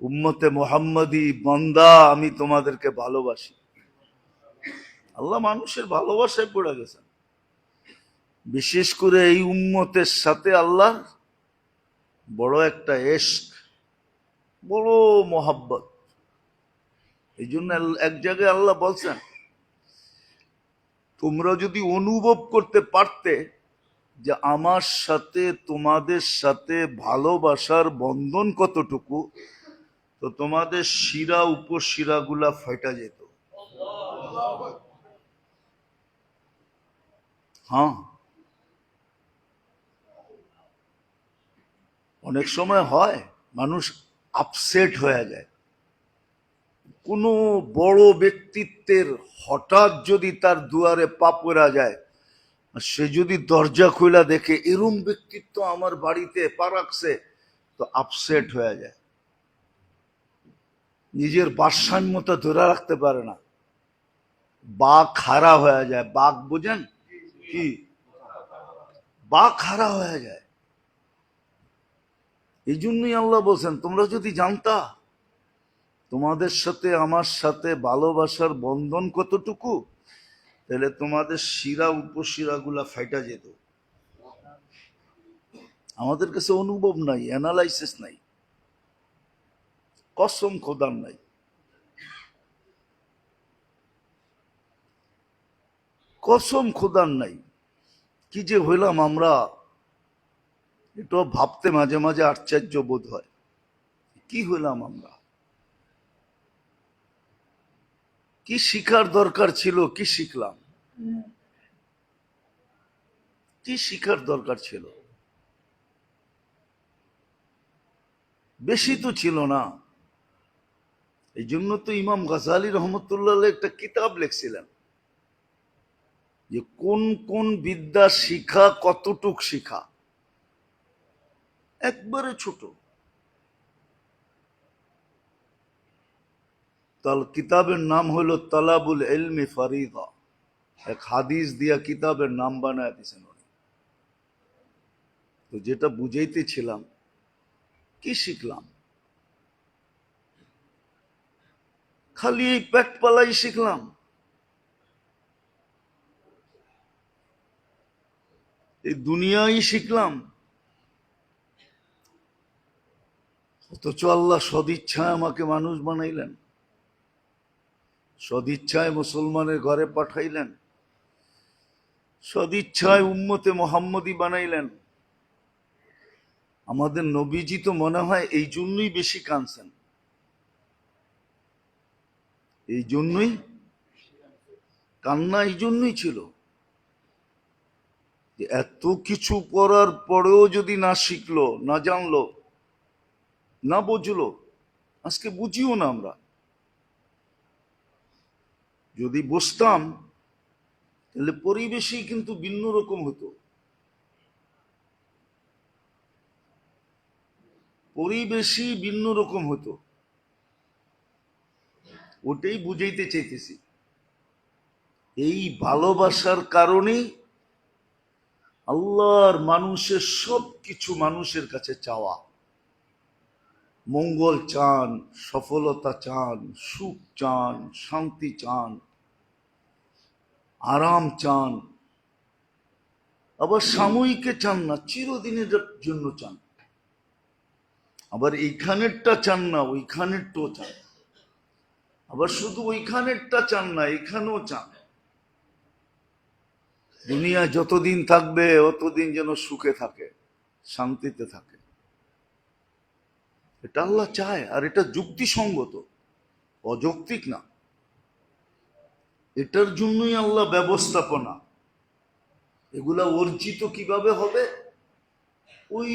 উম্মতে মুহাম্মাদি বান্দা, আমি তোমাদেরকে ভালোবাসি। আল্লাহ মানুষের ভালোবাসায় পড়ে গেছেন। বিশেষ করে এই উম্মতের সাথে আল্লাহ বড় একটা ইশক, বড় মোহাব্বত। এই জন্য এক জায়গায় আল্লাহ বলছেন, তোমরা যদি অনুভব করতে পারতে যে আমার সাথে তোমাদের সাথে ভালোবাসার বন্ধন কতটুকু, তো তোমাদের শিরা উপশিরা গুলা ফাইটা যেত। হ্যাঁ, অনেক সময় হয় মানুষ আপসেট হয়ে যায়, কোনো বড় ব্যক্তিত্বের হঠাৎ যদি তার দুয়ারে পা পড়া যায়, সে যদি দরজা খোলা দেখে এরম ব্যক্তিত্ব আমার বাড়িতে পা রাখছে, তো আপসেট হয়ে যায়, নিজের ভারসাম্যতা ধরে রাখতে পারে না, বাঘ হারা হয়ে যায়। বাঘ বুঝেন কি? বাঘ হারা হয়ে যায়। এই জন্যই আল্লাহ বলছেন, তোমরা যদি জানতা তোমাদের সাথে আমার সাথে ভালোবাসার বন্ধন কতটুকু, তাহলে তোমাদের শিরা উপশিরা গুলা ফাইটা যেত। আমাদের কাছে অনুভব নাই, অ্যানালাইসিস নাই, কসম খোদার নাই। কসম খোদার নাই, কি যে হইলাম আমরা, এটা ভাবতে মাঝে মাঝে আশ্চর্য বোধ হয়। কি হইলাম আমরা? কি শিখার দরকার ছিল, কি শিখলাম? কি শিখার দরকার ছিল? বেশি তো ছিল না। এই জন্য তো ইমাম গাজালি রহমতুল্লাহ একটা কিতাব লিখছিলেন যে কোন কোন বিদ্যা শিখা, কতটুক শিখা। একবারে ছোট, কিতাবের নাম হলো তালাবুল ইলমি ফরিদা। এক হাদিস দিয়া কিতাবের নাম বানায় দিয়েছেন উনি। তো যেটা বুঝাইতেছিলাম, কি শিখলাম? খালি এই পেট পালাই শিখলাম, এই দুনিয়াই শিখলাম, অথচ আল্লাহ সদিচ্ছায় আমাকে মানুষ বানাইলেন, সদিচ্ছায় মুসলমানের ঘরে পাঠাইলেন, সদিচ্ছায় উম্মতে মোহাম্মদী বানাইলেন। আমাদের নবীজি তো মনে হয় এই জন্যই বেশি কাঁদছেন, এই জন্যই কান্না এই জন্যই ছিল যে এত কিছু করার পরেও যদি না শিখলো, না জানলো, না বুঝলো, আজকে বুঝিও না আমরা, যদি বুঝতাম তাহলে পরিবেশই কিন্তু ভিন্ন রকম হতো, পরিবেশই ভিন্ন রকম হতো। ওটাই বুঝাইতে চাইতেছি। এই ভালোবাসার কারণেই আল্লাহর মানুষের সব কিছু মানুষের কাছে চাওয়া, মঙ্গল চান, সফলতা চান, সুখ চান, শান্তি চান, আরাম চান, আবার সাময়িকে চান না, চিরদিনের জন্য চান, আবার এইখানেরটা চান না, ওইখানেরটাও চান, আবার শুধু ওইখানেরটা চান না, এখানেও চান। দুনিয়া যতদিন থাকবে অতদিন যেন সুখে থাকে, শান্তিতে থাকে, এটা আল্লাহ চায়। আর এটা যুক্তিসঙ্গত, অযৌক্তিক না। এটার জন্যই আল্লাহ ব্যবস্থাপনা। এগুলা অর্জিত কিভাবে হবে? ওই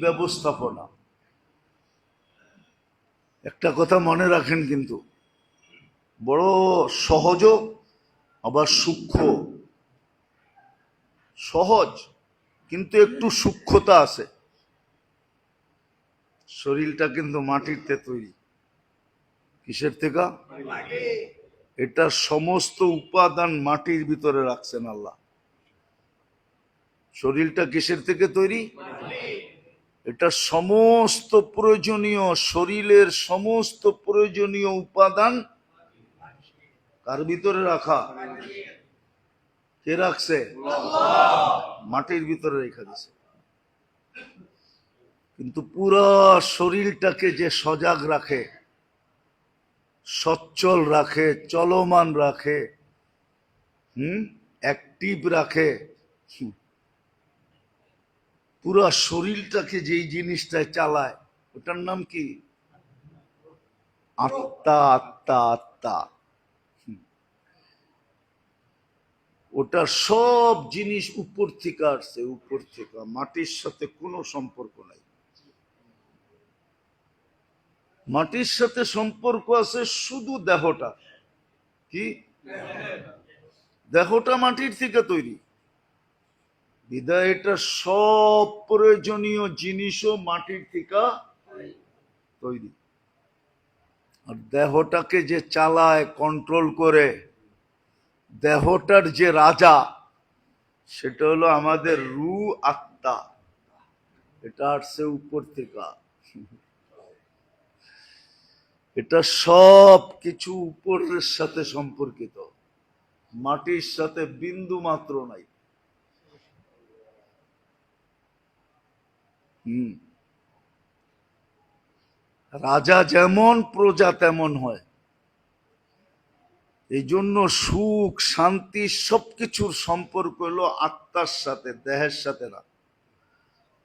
ব্যবস্থাপনা। একটা কথা মনে রাখেন কিন্তু, বড় সহজ আবার সূক্ষ্ম। সহজ কিন্তু একটু সূক্ষ্মতা আছে। শরীরটা কিন্তু মাটিতে তৈরি। কিসের থেকে? এটা সমস্ত উপাদান মাটির ভিতরে রাখছেন আল্লাহ। শরীরটা কিসের থেকে তৈরি? এটা সমস্ত প্রয়োজনীয়, শরীরের সমস্ত প্রয়োজনীয় উপাদান কার ভিতরে রাখা? কে রাখছে? মাটির ভিতরে রেখে দিছে। কিন্তু পুরো শরীরটাকে যে সজাগ রাখে, সচ্ছল রাখে, চলমান রাখে, অ্যাক্টিভ রাখে, পুরো শরীরটাকে যেই জিনিসটায় চালায়, ওটার নাম কি? আত্মা। আত্মা আত্মা। ওটা সব জিনিস উপর থেকে আসছে, উপর থেকে, মাটির সাথে কোনো সম্পর্ক নাই। মাটির সাথে সম্পর্ক আছে শুধু দেহটা। কি? দেহটা মাটির থেকে তৈরি, বিধায় এটা সব প্রয়োজনীয় জিনিসও মাটির থেকে তৈরি। আর দেহটাকে যে চালায়, কন্ট্রোল করে, দেহটার যে রাজা, সেটা হলো আমাদের রূহ, আত্মা। এটা আসছে উপর থেকে। এটা সব কিছু উপরের সাথে সম্পর্কিত, মাটির সাথে বিন্দু মাত্র নাই। রাজা যেমন, প্রজা তেমন হয়। এই জন্য সুখ, শান্তি সবকিছুর সম্পর্ক হলো আত্মার সাথে, দেহের সাথে না।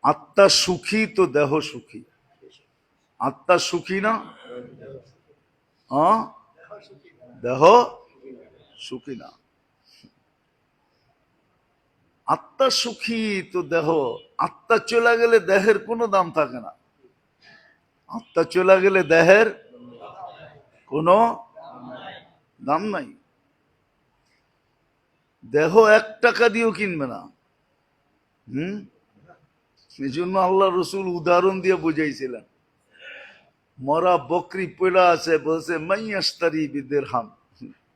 আত্মা সুখী তো দেহ সুখী। আত্মা সুখী না? দেহ সুখী না। আত্মা সুখী তো দেহ। আত্মা চলে গেলে দেহের কোনো দাম থাকে না। আত্মা চলে গেলে দেহের কোনো দাম নাই। দেহ 1 টাকা দিয়েও কিনবে না। এই জন্য আল্লাহ রসুল উদাহরণ দিয়ে বুঝাইছিলেন, মরা বকরি পড়া আছে, বলছে মাইয়াস্তারি বিদিরহাম,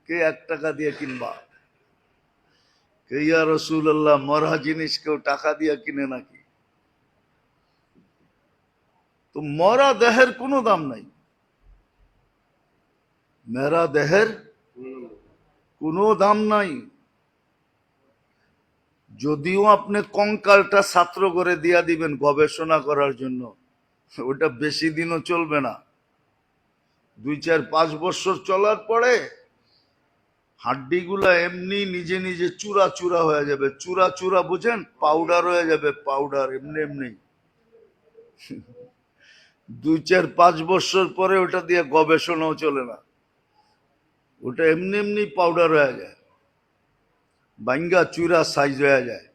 কে 1 টাকা দিয়ে কিনবা? কে ইয়া রাসূলুল্লাহ, মরা জিনিস কেউ টাকা দিয়ে কিনে নাকি? তো মরা দেহের কোনো দাম নাই, মেরা দেহের কোনো দাম নাই। যদিও আপনি কঙ্কালটা ছাত্র করে দিয়া দিবেন গবেষণা করার জন্য, ওটা বেশি দিনও চলবে না। 2-4-5 বছর চলার পরে হাড্ডিগুলা এমনি নিজে নিজে চূড়া চূড়া হয়ে যাবে। চূড়া চূড়া বুঝেন? পাউডার হয়ে যাবে, পাউডার এমনি এমনি। 2-4-5 বছর পরে ওটা দিয়ে গবেষণাও চলে না, ওটা এমনি এমনি পাউডার হয়ে যায়, বাঙ্গা চূড়া সাইজ হয়ে যায়।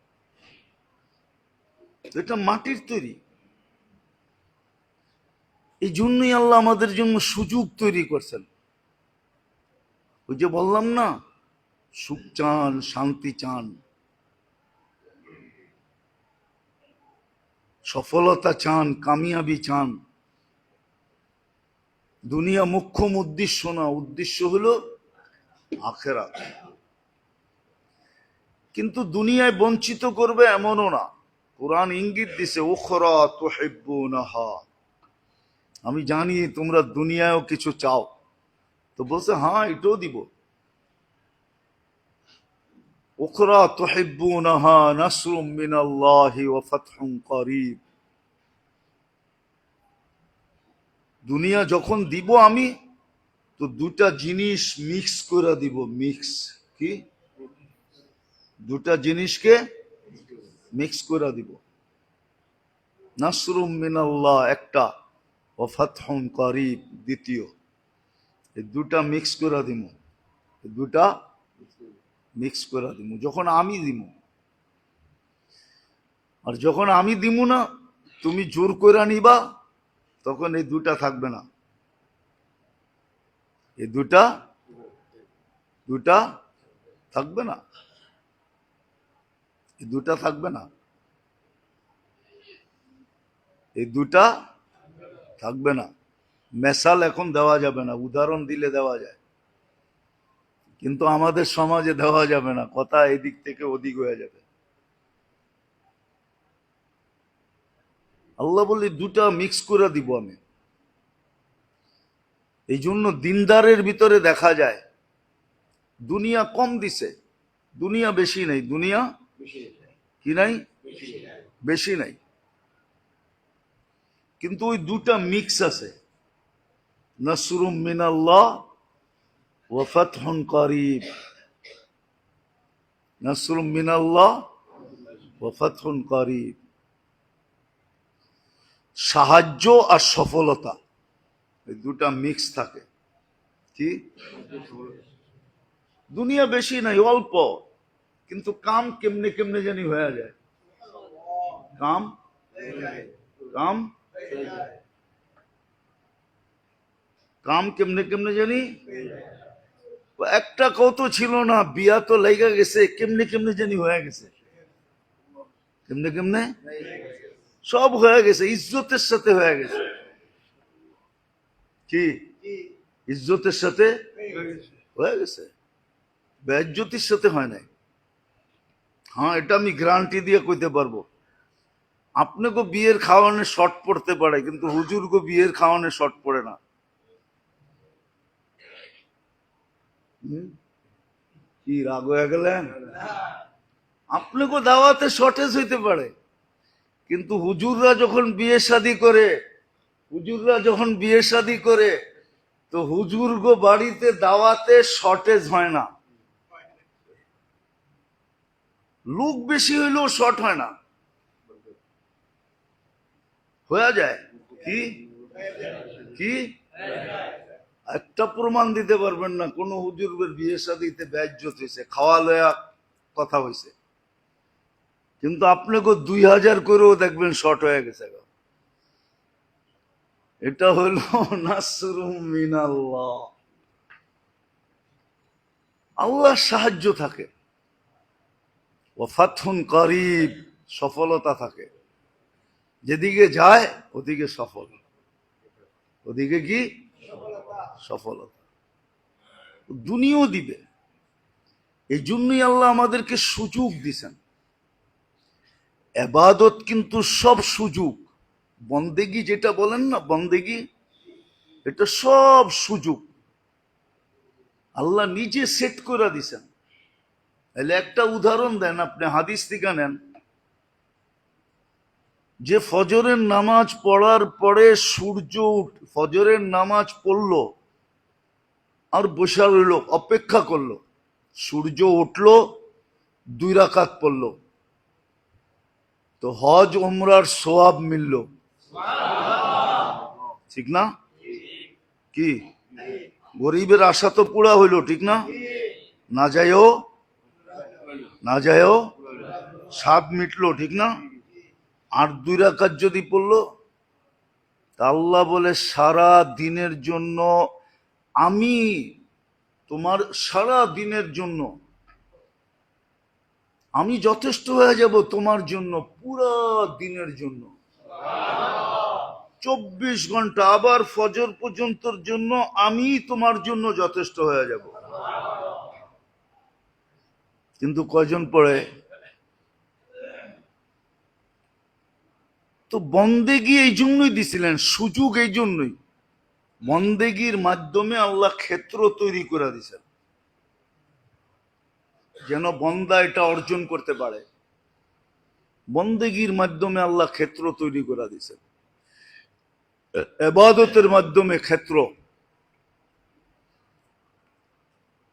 এটা মাটির তৈরি। এই জন্যই আল্লাহ আমাদের জন্য সুযোগ তৈরি করছেন। ওই যে বললাম না, সুখ চান, শান্তি চান, সফলতা চান, কামিয়াবি চান, দুনিয়া মুখ্যম উদ্দেশ্য না, উদ্দেশ্য হলো আখিরাত। কিন্তু দুনিয়ায় বঞ্চিত করবে এমনও না, কোরআন ইঙ্গিত দিছে উখরা তুহিব্বুনাহা, আমি জানি তোমরা দুনিয়ায়ও কিছু চাও। তো বলছে হ্যাঁ, এটাও দিব। উখরা তুহিব্বুনাহা নাসরুম মিনাল্লাহি ওয়া ফাতহুন করিব, দুনিয়া যখন দিব আমি, তো 2টা জিনিস মিক্স করে দিব। মিক্স কি? 2টা জিনিসকে মিক্স করে দিব। নাসরুম মিনাল্লাহ একটা, ওয়া ফাতহুন করিব দ্বিতীয়। এই 2টা মিক্স করে দিব, এই 2টা মিক্স করে দিব যখন আমি দিব। আর যখন আমি দিব না, তুমি জোর করে নিবা, তখন এই 2টা থাকবে না। এই 2টা থাকবে না, এই 2টা থাকবে না, এই 2টা থাকবে না। মেসাল এখন দেওয়া যাবে না, উদাহরণ দিলে দেওয়া যায়, কিন্তু আমাদের সমাজে দেওয়া যাবে না, কথা এদিক থেকে ওদিক হয়ে যাবে। আল্লাহ বলি 2টা মিক্স করে দিব আমি। এই জন্য দিনদারের ভিতরে দেখা যায় দুনিয়া কম দিছে, দুনিয়া বেশি নাই, দুনিয়া কি নাই, বেশি নাই, কিন্তু ওই 2টা মিক্স আছে, নাসরুম মিনাল্লাহ ওয়া ফাতহুন করিব, নাসরুম মিনাল্লাহ ওয়া ফাতহুন করিব, সাহায্য আর সফলতা, এই 2টা মিক্স থাকে। কি? দুনিয়া বেশি নাই, অল্প, কিন্তু কাম কেমনে কেমনে জানি হয়ে যায়, কাম কাম কাম কেমনে কেমনে জানি। একটা কত ছিল না, বিয়া তো লাইগা গেছে, কেমনে কেমনে জানি হয়ে গেছে, কেমনে কেমনে সব হয়ে গেছে, ইজ্জতের সাথে হয়ে গেছে। কি? ইজ্জতের সাথে হয়ে গেছে, বেজ্জতির সাথে হয় নাই। হ্যাঁ, এটা আমি গ্যারান্টি দিয়ে কইতে পারবো। আপনাকে বিয়ের খাওয়ানো শর্ট পড়তে পারে, কিন্তু হুজুরকে বিয়ের খাওয়ানো শর্ট পড়ে না। কি রাগ হয়ে গেলেন? আপনাকে দাওয়াতে শর্টেজ হইতে পারে, কিন্তু হুজুররা যখন বিয়ে শাদী করে, হুজুররা যখন বিয়ে শাদী করে, তো হুজুরগো বাড়িতে দাওয়াতে শর্টেজ হয় না। লোক বেশি হইলেও শর্ট হয় না, হয়ে যায়। কি কি একটা প্রমাণ দিতে পারবেন না কোন হুজুরের বিয়ে শাদীতে বেইজ্জত হয়েছে, খাওয়া লয়া কথা হয়েছে, কিন্তু আপনাকে 2000 করেও দেখবেন শর্ট হয়ে গেছে। এটা হলো নাসরুম মিনাল্লাহ, আল্লাহর সাহায্য থাকে, ওয়া ফাতহুন করিব সফলতা থাকে, যেদিকে যায় ওদিকে সফল। ওদিকে কি সফলতা, দুনিয়াও দিবে। এই জন্যই আল্লাহ আমাদেরকে সুযোগ দিছেন। ইবাদত কিন্তু সব সুযোগ, বন্দেগি যেটা বলেন না, বন্দেগি এটা সব সুযোগ আল্লাহ নিজে সেট করে দিছেন। তাহলে একটা উদাহরণ দেন, আপনি হাদিস থেকে নেন, যে ফজরের নামাজ পড়ার পরে সূর্য ফজরের নামাজ পড়লো আর বসে রইল, অপেক্ষা করলো, সূর্য উঠলো, 2 রাকাত পড়লো, তো হজ উমরার সওয়াব মিলল, ঠিক না? কি গরিবের আশা তো পুরা হইল, ঠিক না? না যায়ও স্বাদ মিটলো, ঠিক না? আর 2 রাকাত যদি পড়লো, তা আল্লাহ বলে সারা দিনের জন্য আমি তোমার, সারা দিনের জন্য আমি যথেষ্ট হয়ে যাব তোমার জন্য, পুরা দিনের জন্য 24 ঘন্টা, আবার ফজর পর্যন্তর জন্য আমি তোমার জন্য যথেষ্ট হয়ে যাব। কিন্তু কয়জন পড়ে? তো বন্দেগি এই জন্যই দিছিলেন, সুযোগ এই জন্যই, বন্দেগির মাধ্যমে আল্লাহ ক্ষেত্র তৈরি করে দিছেন, যেন বন্দা এটা অর্জন করতে পারে। বন্দেগির মাধ্যমে আল্লাহ ক্ষেত্র তৈরি করে দিছেন, ইবাদতের মাধ্যমে ক্ষেত্র।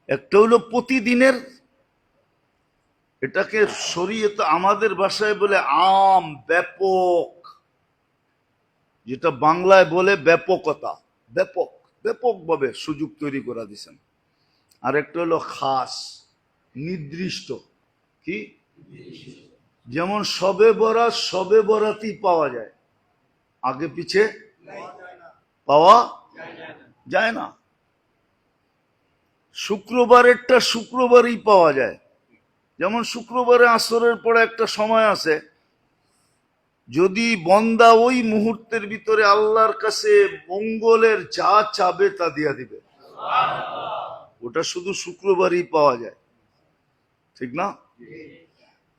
একটা হলো প্রতিদিনের, এটাকে শরীয়ত আমাদের ভাষায় বলে আম, ব্যাপক, যেটা বাংলায় বলে ব্যাপকতা, ব্যাপক, ব্যাপকভাবে সুযোগ তৈরি করে দিছেন। আর একটা হলো খাস, নির্দিষ্ট। কি? যেমন সবে বরাত, সবে বরাতই পাওয়া যায়, আগে পিছে পাওয়া যায় না। শুক্রবারেরটা শুক্রবারই পাওয়া যায়, যেমন শুক্রবারে আসরের পরে একটা সময় আছে, যদি বন্দা ওই মুহূর্তের ভিতরে আল্লাহর কাছে মঙ্গলের যা চাবে তা দিয়া দিবে, ওটা শুধু শুক্রবারই পাওয়া যায়, ঠিক না?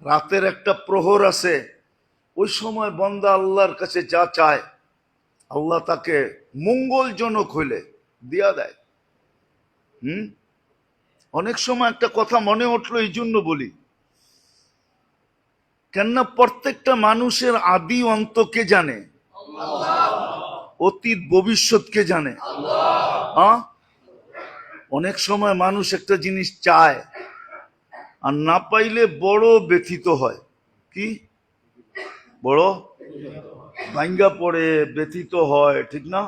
রাতের একটা প্রহর আছে, ওই সময় বন্দা আল্লাহর কাছে যা চায় আল্লাহ তাকে মঙ্গলজনক হইলে দিয়া দেয়। অনেক সময় একটা কথা মনে উঠলো, এই জন্য বলি, কেননা প্রত্যেকটা মানুষের আদি অন্ত কে জানে? অতীত ভবিষ্যৎ কে জানে? অনেক সময় মানুষ একটা জিনিস চায় আর না পাইলে বড় ব্যথিত হয়। কি? বড় ভাঙ্গা পড়ে, ব্যথিত হয়, ঠিক না?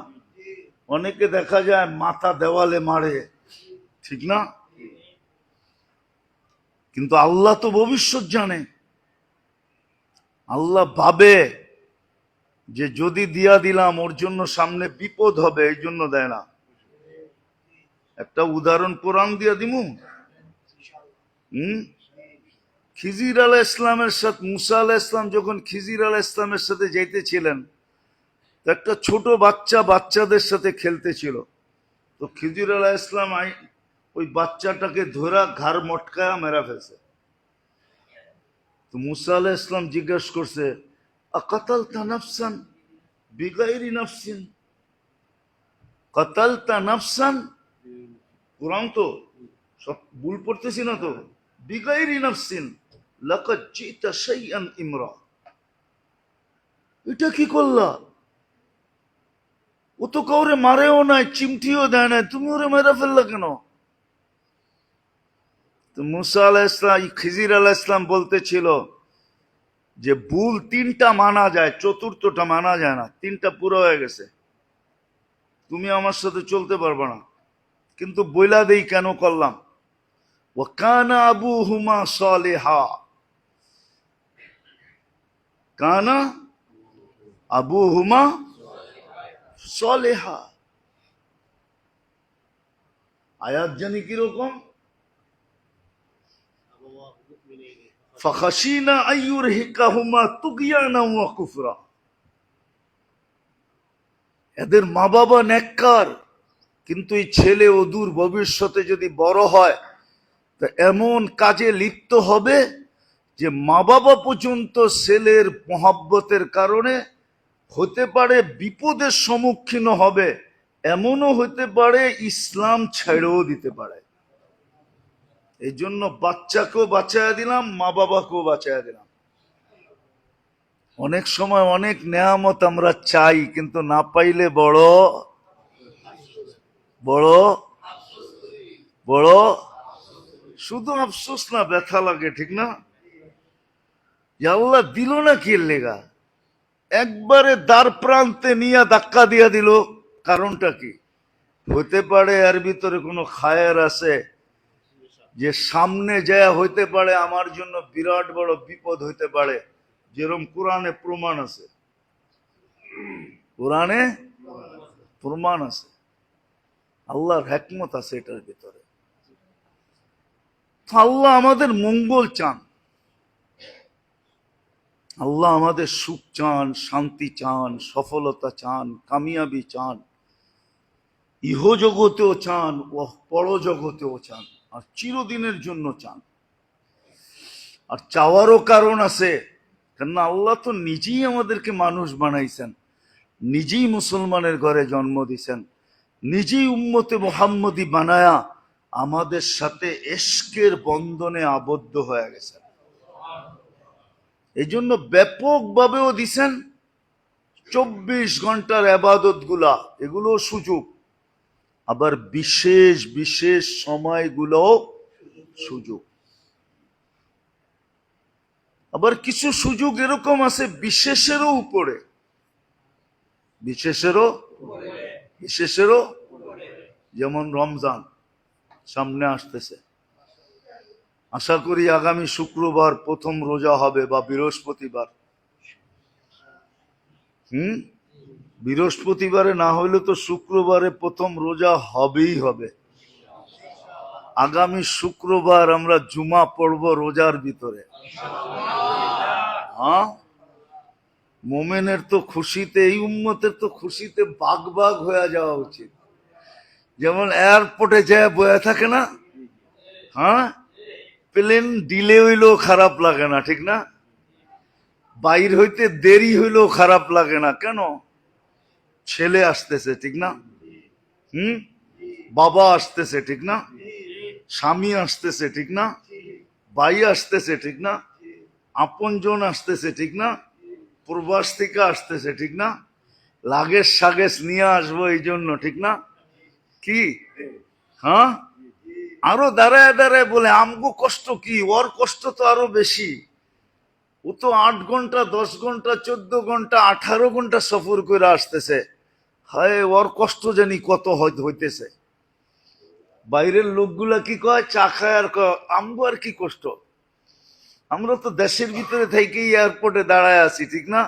অনেকে দেখা যায় মাথা দেওয়ালে মারে, ঠিক না? কিন্তু আল্লাহ তো ভবিষ্যৎ জানে। আল্লাহ ভাবে যে যদি দিয়া দিলাম ওর জন্য সামনে বিপদ হবে, এই জন্য দেয় না। একটা উদাহরণ কোরআন দিয়া দিমু। খিজির আলাইহিস ইসলামের সাথে মুসা আলাইহিস ইসলাম যখন খিজির আলাইহিস ইসলামের সাথে যাইতেছিলেন, তো একটা ছোট বাচ্চা বাচ্চাদের সাথে খেলতেছিল, তো খিজির আলাইহিস ইসলাম ওই বাচ্চাটাকে ধরা ঘাড় মটকায়া মেরা ফেলছে। তো মুসা আলাইহিস ইসলাম জিজ্ঞাসা করছে, আকাতালতা নাফসান বিগাইরি নাফসিন, কাতালতা নাফসান, কোরআন তো সব ভুল পড়তেছি না তো, বিগাইরি নাফসিন লাকাদ জিতা শাইআন ইমরা, এটা কি করলা? ও তো কাউরে মারেও নাই, চিমটিও দেয় নাই, তুমি ওরে মেরা ফেললা কেন? তো মুসা আলাইহিস ইসলাম, খিজির আলাইহিস ইসলাম বলতেছিল যে ভুল 3টা মানা যায়, 4টা মানা যায় না, 3টা পুরো হয়ে গেছে, তুমি আমার সাথে চলতে পারবে না। কিন্তু বইলা দেই কেন করলাম। ওয়া কানা আবুহুমা সালিহা, কানা আবুহুমা সালিহা। আয়াত জানি কিরকম, ফাখাশিনা আইয়ুরহিকাহুমা তুগয়ানা ওয়া কুফরা। এদের মা বাবা নেককার, কিন্তু এই ছেলে অদূর ভবিষ্যতে যদি বড় হয় তা এমন কাজে লিপ্ত হবে যে মা বাবা পর্যন্ত ছেলের মহাব্বতের কারণে হতে পারে বিপদের সম্মুখীন হবে, এমনও হতে পারে ইসলাম ছেড়েও দিতে পারে। এই জন্য বাচ্চাকেও বাঁচায়া দিলাম, মা বাবাকেও বাঁচায়া দিলাম। অনেক সময় অনেক নেয়ামত আমরা চাই, কিন্তু না পাইলে বড় বড় বড় শুধু আফসোস না, ব্যথা লাগে, ঠিক না? আল্লাহ দিল না কি লেগা, একবারে দ্বার প্রান্তে নিয়ে ধাক্কা দিয়া দিল, কারণটা কি? হতে পারে এর ভিতরে কোনো খায়ের আছে, যে সামনে যায় হইতে পারে আমার জন্য বিরাট বড় বিপদ হইতে পারে, যেরকম কোরআনে প্রমাণ আছে। কোরআনে প্রমাণ আছে, আল্লাহর হিকমত আছে এটার ভিতরে। আল্লাহ আমাদের মঙ্গল চান, আল্লাহ আমাদের সুখ চান, শান্তি চান, সফলতা চান, কামিয়াবি চান, ইহ জগতেও চান ও পরজগতেও চান, আর চিরদিনের জন্য চান। আর চাওয়ারও কারণ আছে, কেননা আল্লাহ তো নিজেই আমাদেরকে মানুষ বানাইছেন, নিজেই মুসলমানের ঘরে জন্ম দিছেন, নিজেই উম্মতে মুহাম্মদী বানায়া আমাদের সাথে ইশকের বন্ধনে আবদ্ধ হয়ে গেছেন। এই জন্য ব্যাপকভাবেও দিছেন 24 ঘন্টার ইবাদত গুলা, এগুলো সুযোগ, আবার বিশেষ বিশেষ সময়গুলো সুযোগ। আবার কিছু সুযোগ এরকম আছে বিশেষেরও উপরে, বিশেষেরও যেমন রমজান সামনে আসতেছে, আশা করি আগামী শুক্রবার প্রথম রোজা হবে বা বৃহস্পতিবার। বৃহস্পতিবারে না হইলে তো শুক্রবারে প্রথম রোজা হবেই হবে। আগামী শুক্রবার আমরা জুমা পড়ব রোজার ভিতরে। হ্যাঁ, মোমেনের তো খুশিতে, এই উম্মতের তো খুশিতে বাগ বাগ হয়ে যাওয়া উচিত। যেমন এয়ারপোর্টে যায় বয়ে থাকে না, হ্যাঁ, প্লেন ডিলে হইলেও খারাপ লাগে না, ঠিক না? বাইর হইতে দেরি হইলেও খারাপ লাগে না, কেন? ছেলে আসতেছে, ঠিক না? বাবা আসতেছে, ঠিক না? স্বামী আসতেছে, ঠিক না? ভাই আসতেছে, ঠিক না? আপনজন আসতেছে, ঠিক না? প্রবাস থেকে আসতেছে, ঠিক না? লাগেজ সাগেজ নিয়ে আসবো এই জন্য, ঠিক না? কি হ্যাঁ, আরো দাঁড়ায় দাঁড়ায় বলে আমগো কষ্ট কি, ওর কষ্ট তো আরো বেশি। ও তো 8 ঘন্টা 10 ঘন্টা 14 ঘন্টা 18 ঘন্টা সফর করে আসতেছে, হায় ওর কষ্ট জানি কত হইতেছে। বাইরের লোকগুলা কি কয়, চা খায় আর কয় আমগো আর কি কষ্ট, আমরা তো দেশের ভিতরে থেকেই এয়ারপোর্টে দাঁড়ায় আছি, ঠিক না?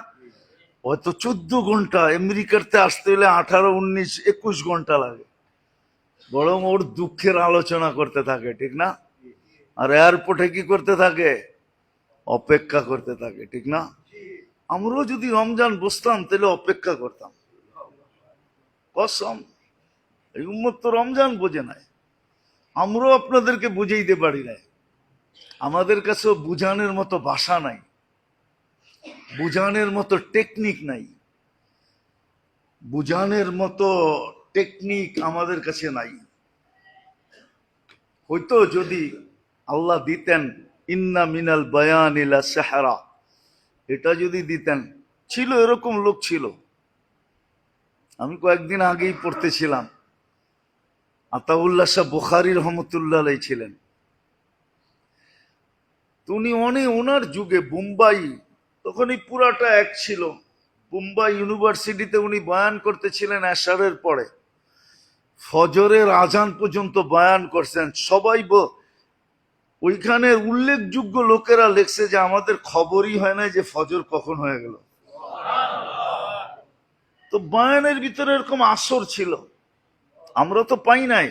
হয়তো 14 ঘন্টা, আমেরিকাতে আসতে হলে 18 19 21 ঘন্টা লাগে, বরং ওর দুঃখের আলোচনা করতে থাকে, ঠিক না? আর এয়ারপোর্টে কি করতে থাকে, অপেক্ষা করতে থাকে, ঠিক না? আমরাও যদি রমজান বুঝতাম তাহলে অপেক্ষা করতাম, কসম। এই উম্মত তো রমজান বোঝে নাই, আমরাও আপনাদেরকে বুঝাইতে পারি নাই, আমাদের কাছেও বুঝানোর মতো ভাষা নাই, বুঝানোর মতো টেকনিক নাই, বুঝানোর মতো টেকনিক আমাদের কাছে নাই। হয়তো যদি আল্লাহ দিতেন ইন্না মিনাল বায়ান ইলা সাহরা, এটা যদি দিতেন, ছিল এরকম লোক ছিল, আমি কয়েকদিন আগেই পড়তেছিলাম, আতাউল্লাহ শাহ বুখারী রহমতুল্লাহ আলাইহি ছিলেন। উনি ওনার যুগে বোম্বাই, তখন এই পুরাটা এক ছিল, বোম্বাই ইউনিভার্সিটিতে উনি বয়ান করতেছিলেন এশারের পরে, ফজরের আজান পর্যন্ত বয়ান করছেন। সবাই ওইখানের উল্লেখযোগ্য লোকেরা লেখছে যে আমাদের খবরই হয় না যে ফজর কখন হয়ে গেল। তো বয়ানের ভিতরে এরকম আসর ছিল, আমরা তো পাই নাই,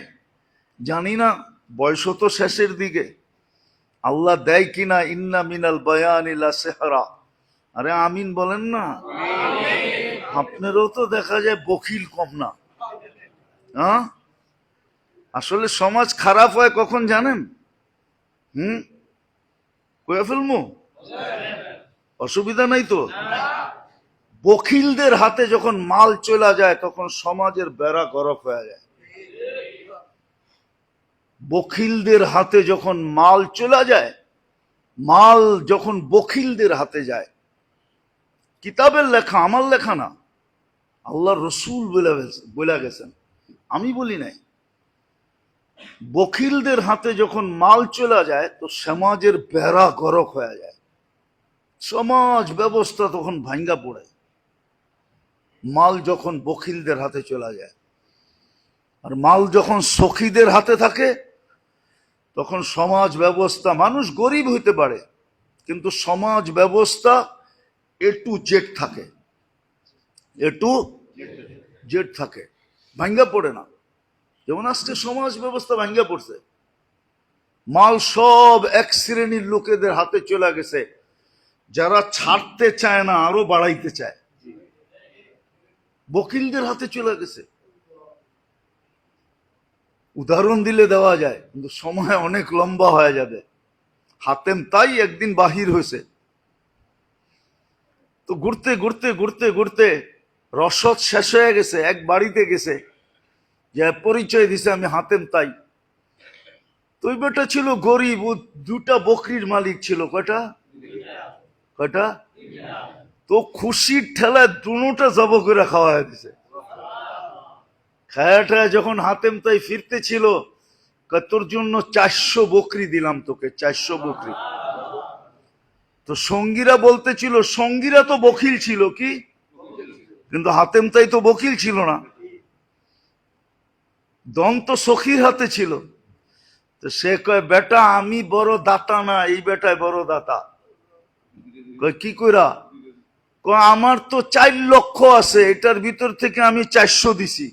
জানি না, বয়স তো শেষের দিকে, আল্লাহ দেয় কিনা ইন্না মিনাল বায়ান ইলা সাহরা। আরে আমিন বলেন না, আপনারও তো দেখা যায় বকিল কম না। হ্যাঁ, আসলে সমাজ খারাপ হয় কখন জানেন? কয়ে ফেলবো, অসুবিধা নাই তো। বকিলদের হাতে যখন মাল চলে যায় তখন সমাজের বেড়া গরক হয়ে যায়। বকিলদের হাতে যখন মাল চলে যায়, মাল যখন বকিলদের হাতে যায়, কিতাবের লেখা, আমার লেখা না, আল্লাহ রসুল বলে গেছেন, আমি বলি নাই। বকিলদের হাতে যখন মাল চলে যায় তো সমাজের বেড়া গরক হয়ে যায়, সমাজ ব্যবস্থা তখন ভাঙ্গা পড়ে। মাল যখন বকিলদের হাতে চলে যায়, আর মাল যখন সখীদের হাতে থাকে তখন সমাজ ব্যবস্থা, মানুষ গরিব হইতে পারে কিন্তু সমাজ ব্যবস্থা এ টু জেড থাকে, এ টু জেড থাকে, ভাঙ্গা পড়ে না। যেমন আজকে সমাজ ব্যবস্থা ভাঙ্গা পড়ছে, মাল সব এক শ্রেণীর লোকেদের হাতে চলে গেছে, যারা ছাড়তে চায় না আরো বাড়াইতে চায়, বকিলদের হাতে চলে গেছে। উদাহরণ দিলে দেওয়া যায় কিন্তু সময় অনেক লম্বা হয়ে যাবে। হাতেম তাই একদিন বাহির হয়েছে, তো ঘুরতে ঘুরতে ঘুরতে ঘুরতে রসদ শেষ হয়ে গেছে, এক বাড়িতে গেছে, যে পরিচয় দিছে আমি হাতেম তাই। তো ওই বেটা ছিল গরিব, ও দুটা বকরির মালিক ছিল। কয়টা কয়টা তো খুশির ঠেলায় দুটা জব করে খাওয়া দিছে। খায়াটা যখন হাতেম তাই ফিরতে ছিল, তোর জন্য 400 বকরি দিলাম তোকে, 400 বকরি। তো সঙ্গীরা বলতেছিল, সঙ্গীরা তো বকিল ছিল কি, কিন্তু হাতেম তাই তো বকিল ছিল না, দম তো সখীর হাতে ছিল। তো সে কয়, বেটা আমি বড় দাতা না, এই বেটায় বড় দাতা। কয় কি কইরা? কয় আমার তো 4 লক্ষ আছে, এটার ভিতর থেকে আমি 400 দিছি,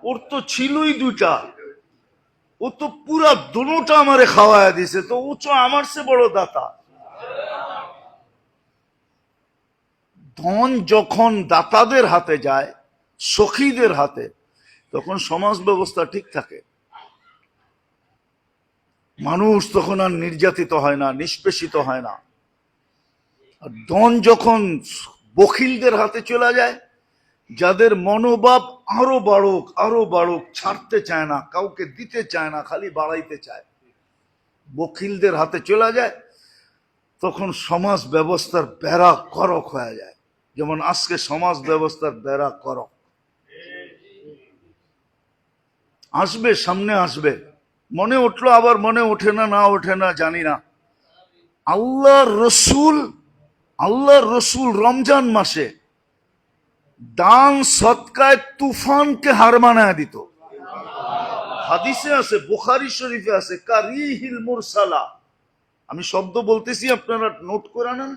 ওর তো ছিলই 2টা, ও তো পুরা দুটা আমারে খাওয়ায় দিছে, তো ও তো আমার সে বড় দাতা। ধন যখন দাতাদের হাতে যায়, সখীদের হাতে, তখন সমাজ ব্যবস্থা ঠিক থাকে, মানুষ তখন আর নির্যাতিত হয় না, নিষ্পেষিত হয় না। আর ধন যখন বখিলদের হাতে চলে যায়, যাদের মনোভাব আরো বাড়ুক আরো বাড়ুক, ছাড়তে চায় না, কাউকে দিতে চায় না, খালি বাড়াইতে চায়, বখিলদের হাতে চলে যায়, তখন সমাজ ব্যবস্থার বেড়া করক হয়ে যায়। যেমন আজকে সমাজ ব্যবস্থার বেড়া করক আসবে, সামনে আসবে, মনে উঠলো আবার মনে ওঠে না, না ওঠে না জানি না। আল্লাহর রসুল রমজান মাসে দান সৎকায় তুফানকে হার মানায় দিত। হাদিসে আছে, বুখারী শরীফে আছে, কারিহিল মুরসালা। আমি শব্দ বলতেছি, আপনারা নোট করে নেন।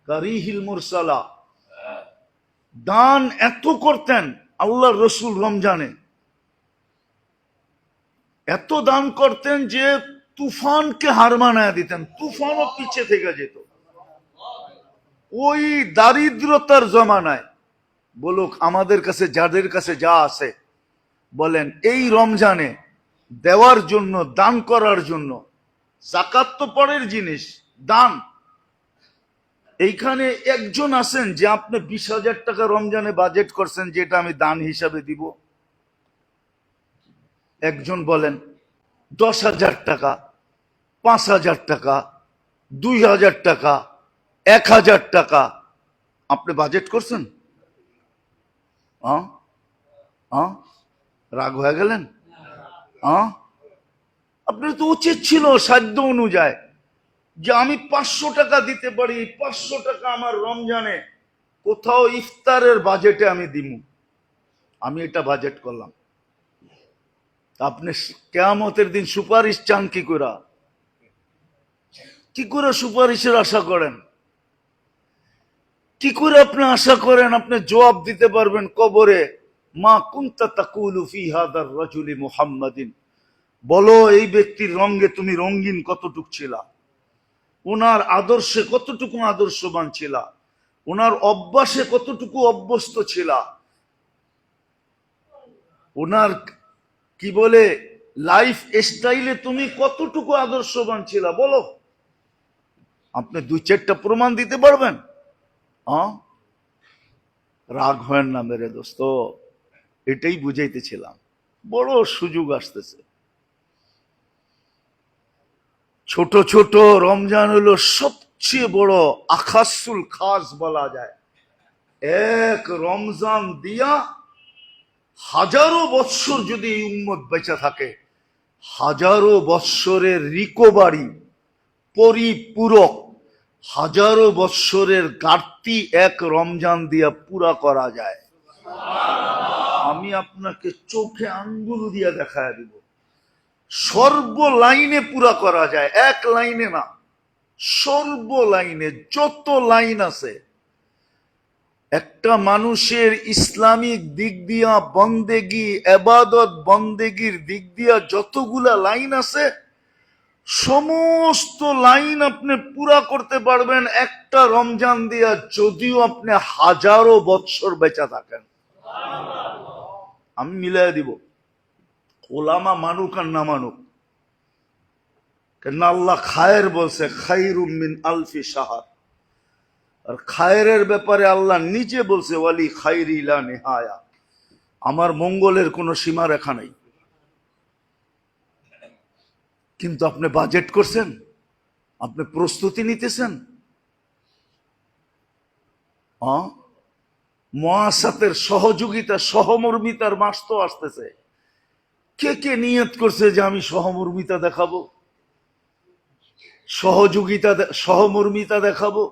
কারিহিল মুরসালা, দান এত করতেন আল্লাহর রসুল রমজানে, এত দান করতেন যে তুফানকে হার মানায় দিতেন, তুফানও পিছে থেকে যেত। ওই দারিদ্রতার জমানায় বলুক, আমাদের কাছে যাদের কাছে যা আছে বলেন, এই রমজানে দেওয়ার জন্য, দান করার জন্য, যাকাত তো পরের জিনিস, দান। এইখানে একজন আছেন যে আপনি 20,000 টাকা রমজানে বাজেট করছেন যেটা আমি দান হিসাবে দিব? একজন বলেন 10,000 টাকা, 5,000 টাকা, 2,000 টাকা, 1,000 টাকা আপনি বাজেট করছেন? রাগ হয়ে গেলেন? আপনার তো উচিত ছিল সাধ্য অনুযায়ী যে আমি 500 টাকা দিতে পারি, 500 টাকা আমার রমজানে কোথাও ইফতারের বাজেটে আমি দিব, আমি এটা বাজেট করলাম। আপনি কিয়ামতের দিন সুপারিশ চান কি করে? কি করে সুপারিশের আশা করেন? কি করে আপনি আশা করেন আপনি জবাব দিতে পারবেন কবরে? মা কুনতা তাকুলু ফি হাদার রাজুলি মুহাম্মাদিন, বলো এই ব্যক্তির রঙে তুমি রঙিন কতটুক ছিলা, ওনার আদর্শে কতটুকু আদর্শবান ছিলা, ওনার অভ্যাসে কতটুকু অভ্যস্ত ছিল, ওনার কি বলে লাইফ স্টাইলে তুমি কতটুকু আদর্শবান ছিল বলো। আপনি 2-4টা প্রমাণ দিতে পারবেন? রাগ হয় না মেরে দোস্ত, এটাই বুঝাইতেছিলাম। বড় সুযোগ আসতেছে। ছোট ছোট রমজান হলো সবচেয়ে বড় আখাসুল খাস বলা যায়। এক রমজান দিয়া হাজারো বৎসর যদি এই উম্মত বেঁচে থাকে, হাজারো বৎসরের রিকভারি পরিপূরক, হাজারো বৎসরের ঘাটতি এক রমজান দিয়া পুরা করা যায়। আমি আপনাকে চোখে আঙ্গুল দিয়া দেখায় দিব, সর্ব লাইনে পুরা করা যায়, এক লাইনে না, সর্ব লাইনে যত লাইন আছে। একটা মানুষের ইসলামিক দিক দিয়া বন্দেগি, এবাদত বন্দেগির দিক দিয়া যতগুলা লাইন আছে, সমস্ত লাইন আপনি পুরা করতে পারবেন একটা রমজান দিয়া, যদিও আপনি হাজারো বৎসর বেঁচে থাকেন। আমি মিলাই দিব, ওলামা মানুক আর না মানুক। কেন আল্লাহ খায়ের বলছে, খায়রুম মিন আলফি শাহর। আর খায়ের ব্যাপারে আল্লাহ নিজে বলছে, ওয়ালি খায়রি লা নিহায়া, আমার মঙ্গলের কোনো সীমা রেখা নাই। কিন্তু আপনি বাজেট করছেন, আপনি প্রস্তুতি নিতেছেন। মুআসাসাতের সহযোগিতা, সহমর্মিতার মাস তো আসতেছে। কে কে নিয়ত করছে যে আমি সহমর্মিতা দেখাবো, সহযোগিতা, সহমর্মিতা দেখাবো?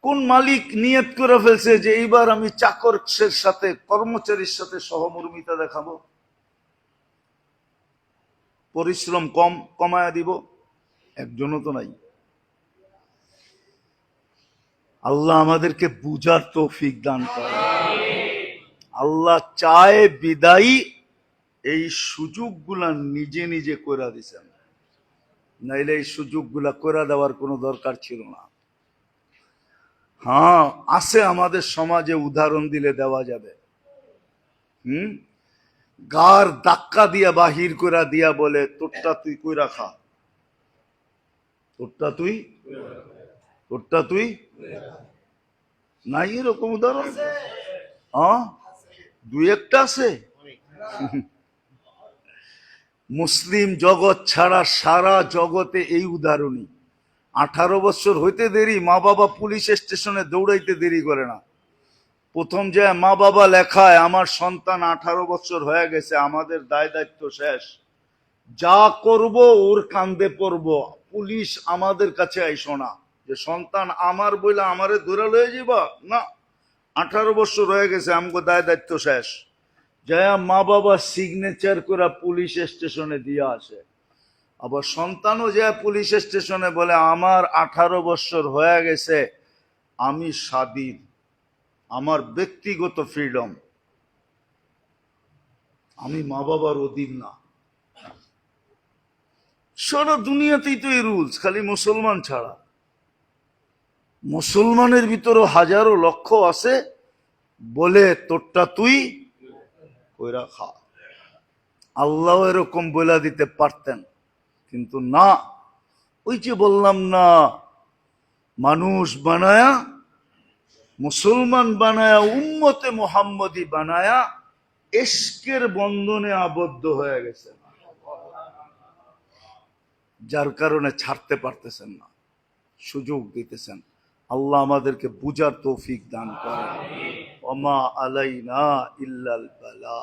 কোন মালিক নিয়ত করে ফেলছে যে এইবার আমি চাকরের সাথে, কর্মচারীর সাথে সহমর্মিতা দেখাবো, পরিশ্রম কমায়া দিব? একজনও তো নাই। আল্লাহ আমাদেরকে বুঝার তৌফিক দান করে। আল্লাহ চায় বিদায়ী এই সুযোগগুলা নিজে নিজে করে দিছেন, নাইলে এই সুযোগগুলা করে দেওয়ার কোনো দরকার ছিল না। হ্যাঁ, আছে আমাদের সমাজে, উদাহরণ দিলে দেওয়া যাবে। গার ধাক্কা দিয়া বাহির করে দিয়া বলে, তোরটা তুই কইরা খা, তোরটা তুই নাই, এরকম উদাহরণ? দুই একটা আছে। মুসলিম জগৎ ছাড়া সারা জগতে এই উদাহরণই। 18 বছর হইতে দেরি, মা বাবা পুলিশ স্টেশনে দৌড়াইতে দেরি করে না। প্রথম যে মা বাবা লেখায়, আমার সন্তান 18 বছর হয়ে গেছে, আমাদের দায় দায়িত্ব শেষ, যা করব ওর কান্দে পড়ব, পুলিশ আমাদের কাছে আইসো না, যে সন্তান আমার বইলা আমারে ধরে লয়ে যাবা না, 18 বছর হয়ে গেছে, আমাকে দায় দায়িত্ব শেষ। যা মা বাবা সিগনেচার করে পুলিশ স্টেশনে দিয়ে আসে। আবার সন্তানও যায় পুলিশ স্টেশনে বলে, আমার 18 বছর হয়ে গেছে, আমি স্বাধীন, আমার ব্যক্তিগত ফ্রিডম, আমি মা বাবার অধীন না। সারা দুনিয়াতেই তো এই রুলস, খালি মুসলমান ছাড়া। মুসলমানের ভিতরে হাজারো লক্ষ আছে বলে, তোরটা তুই কইরা খা। আল্লাহ এরকম বলে দিতে পারতেন, কিন্তু না। ওই যে বললাম না, মানুষ বানায়া, মুসলমান বানায়া, উম্মতে মুহাম্মদী বানায়া ইশকের বন্ধনে আবদ্ধ হয়ে গেছে, যার কারণে ছাড়তে পারতেছেন না, সুযোগ দিতেছেন। আল্লাহ আমাদেরকে বুঝার তৌফিক দান করেন। ওমা আলাইনা ইল্লাল বালা।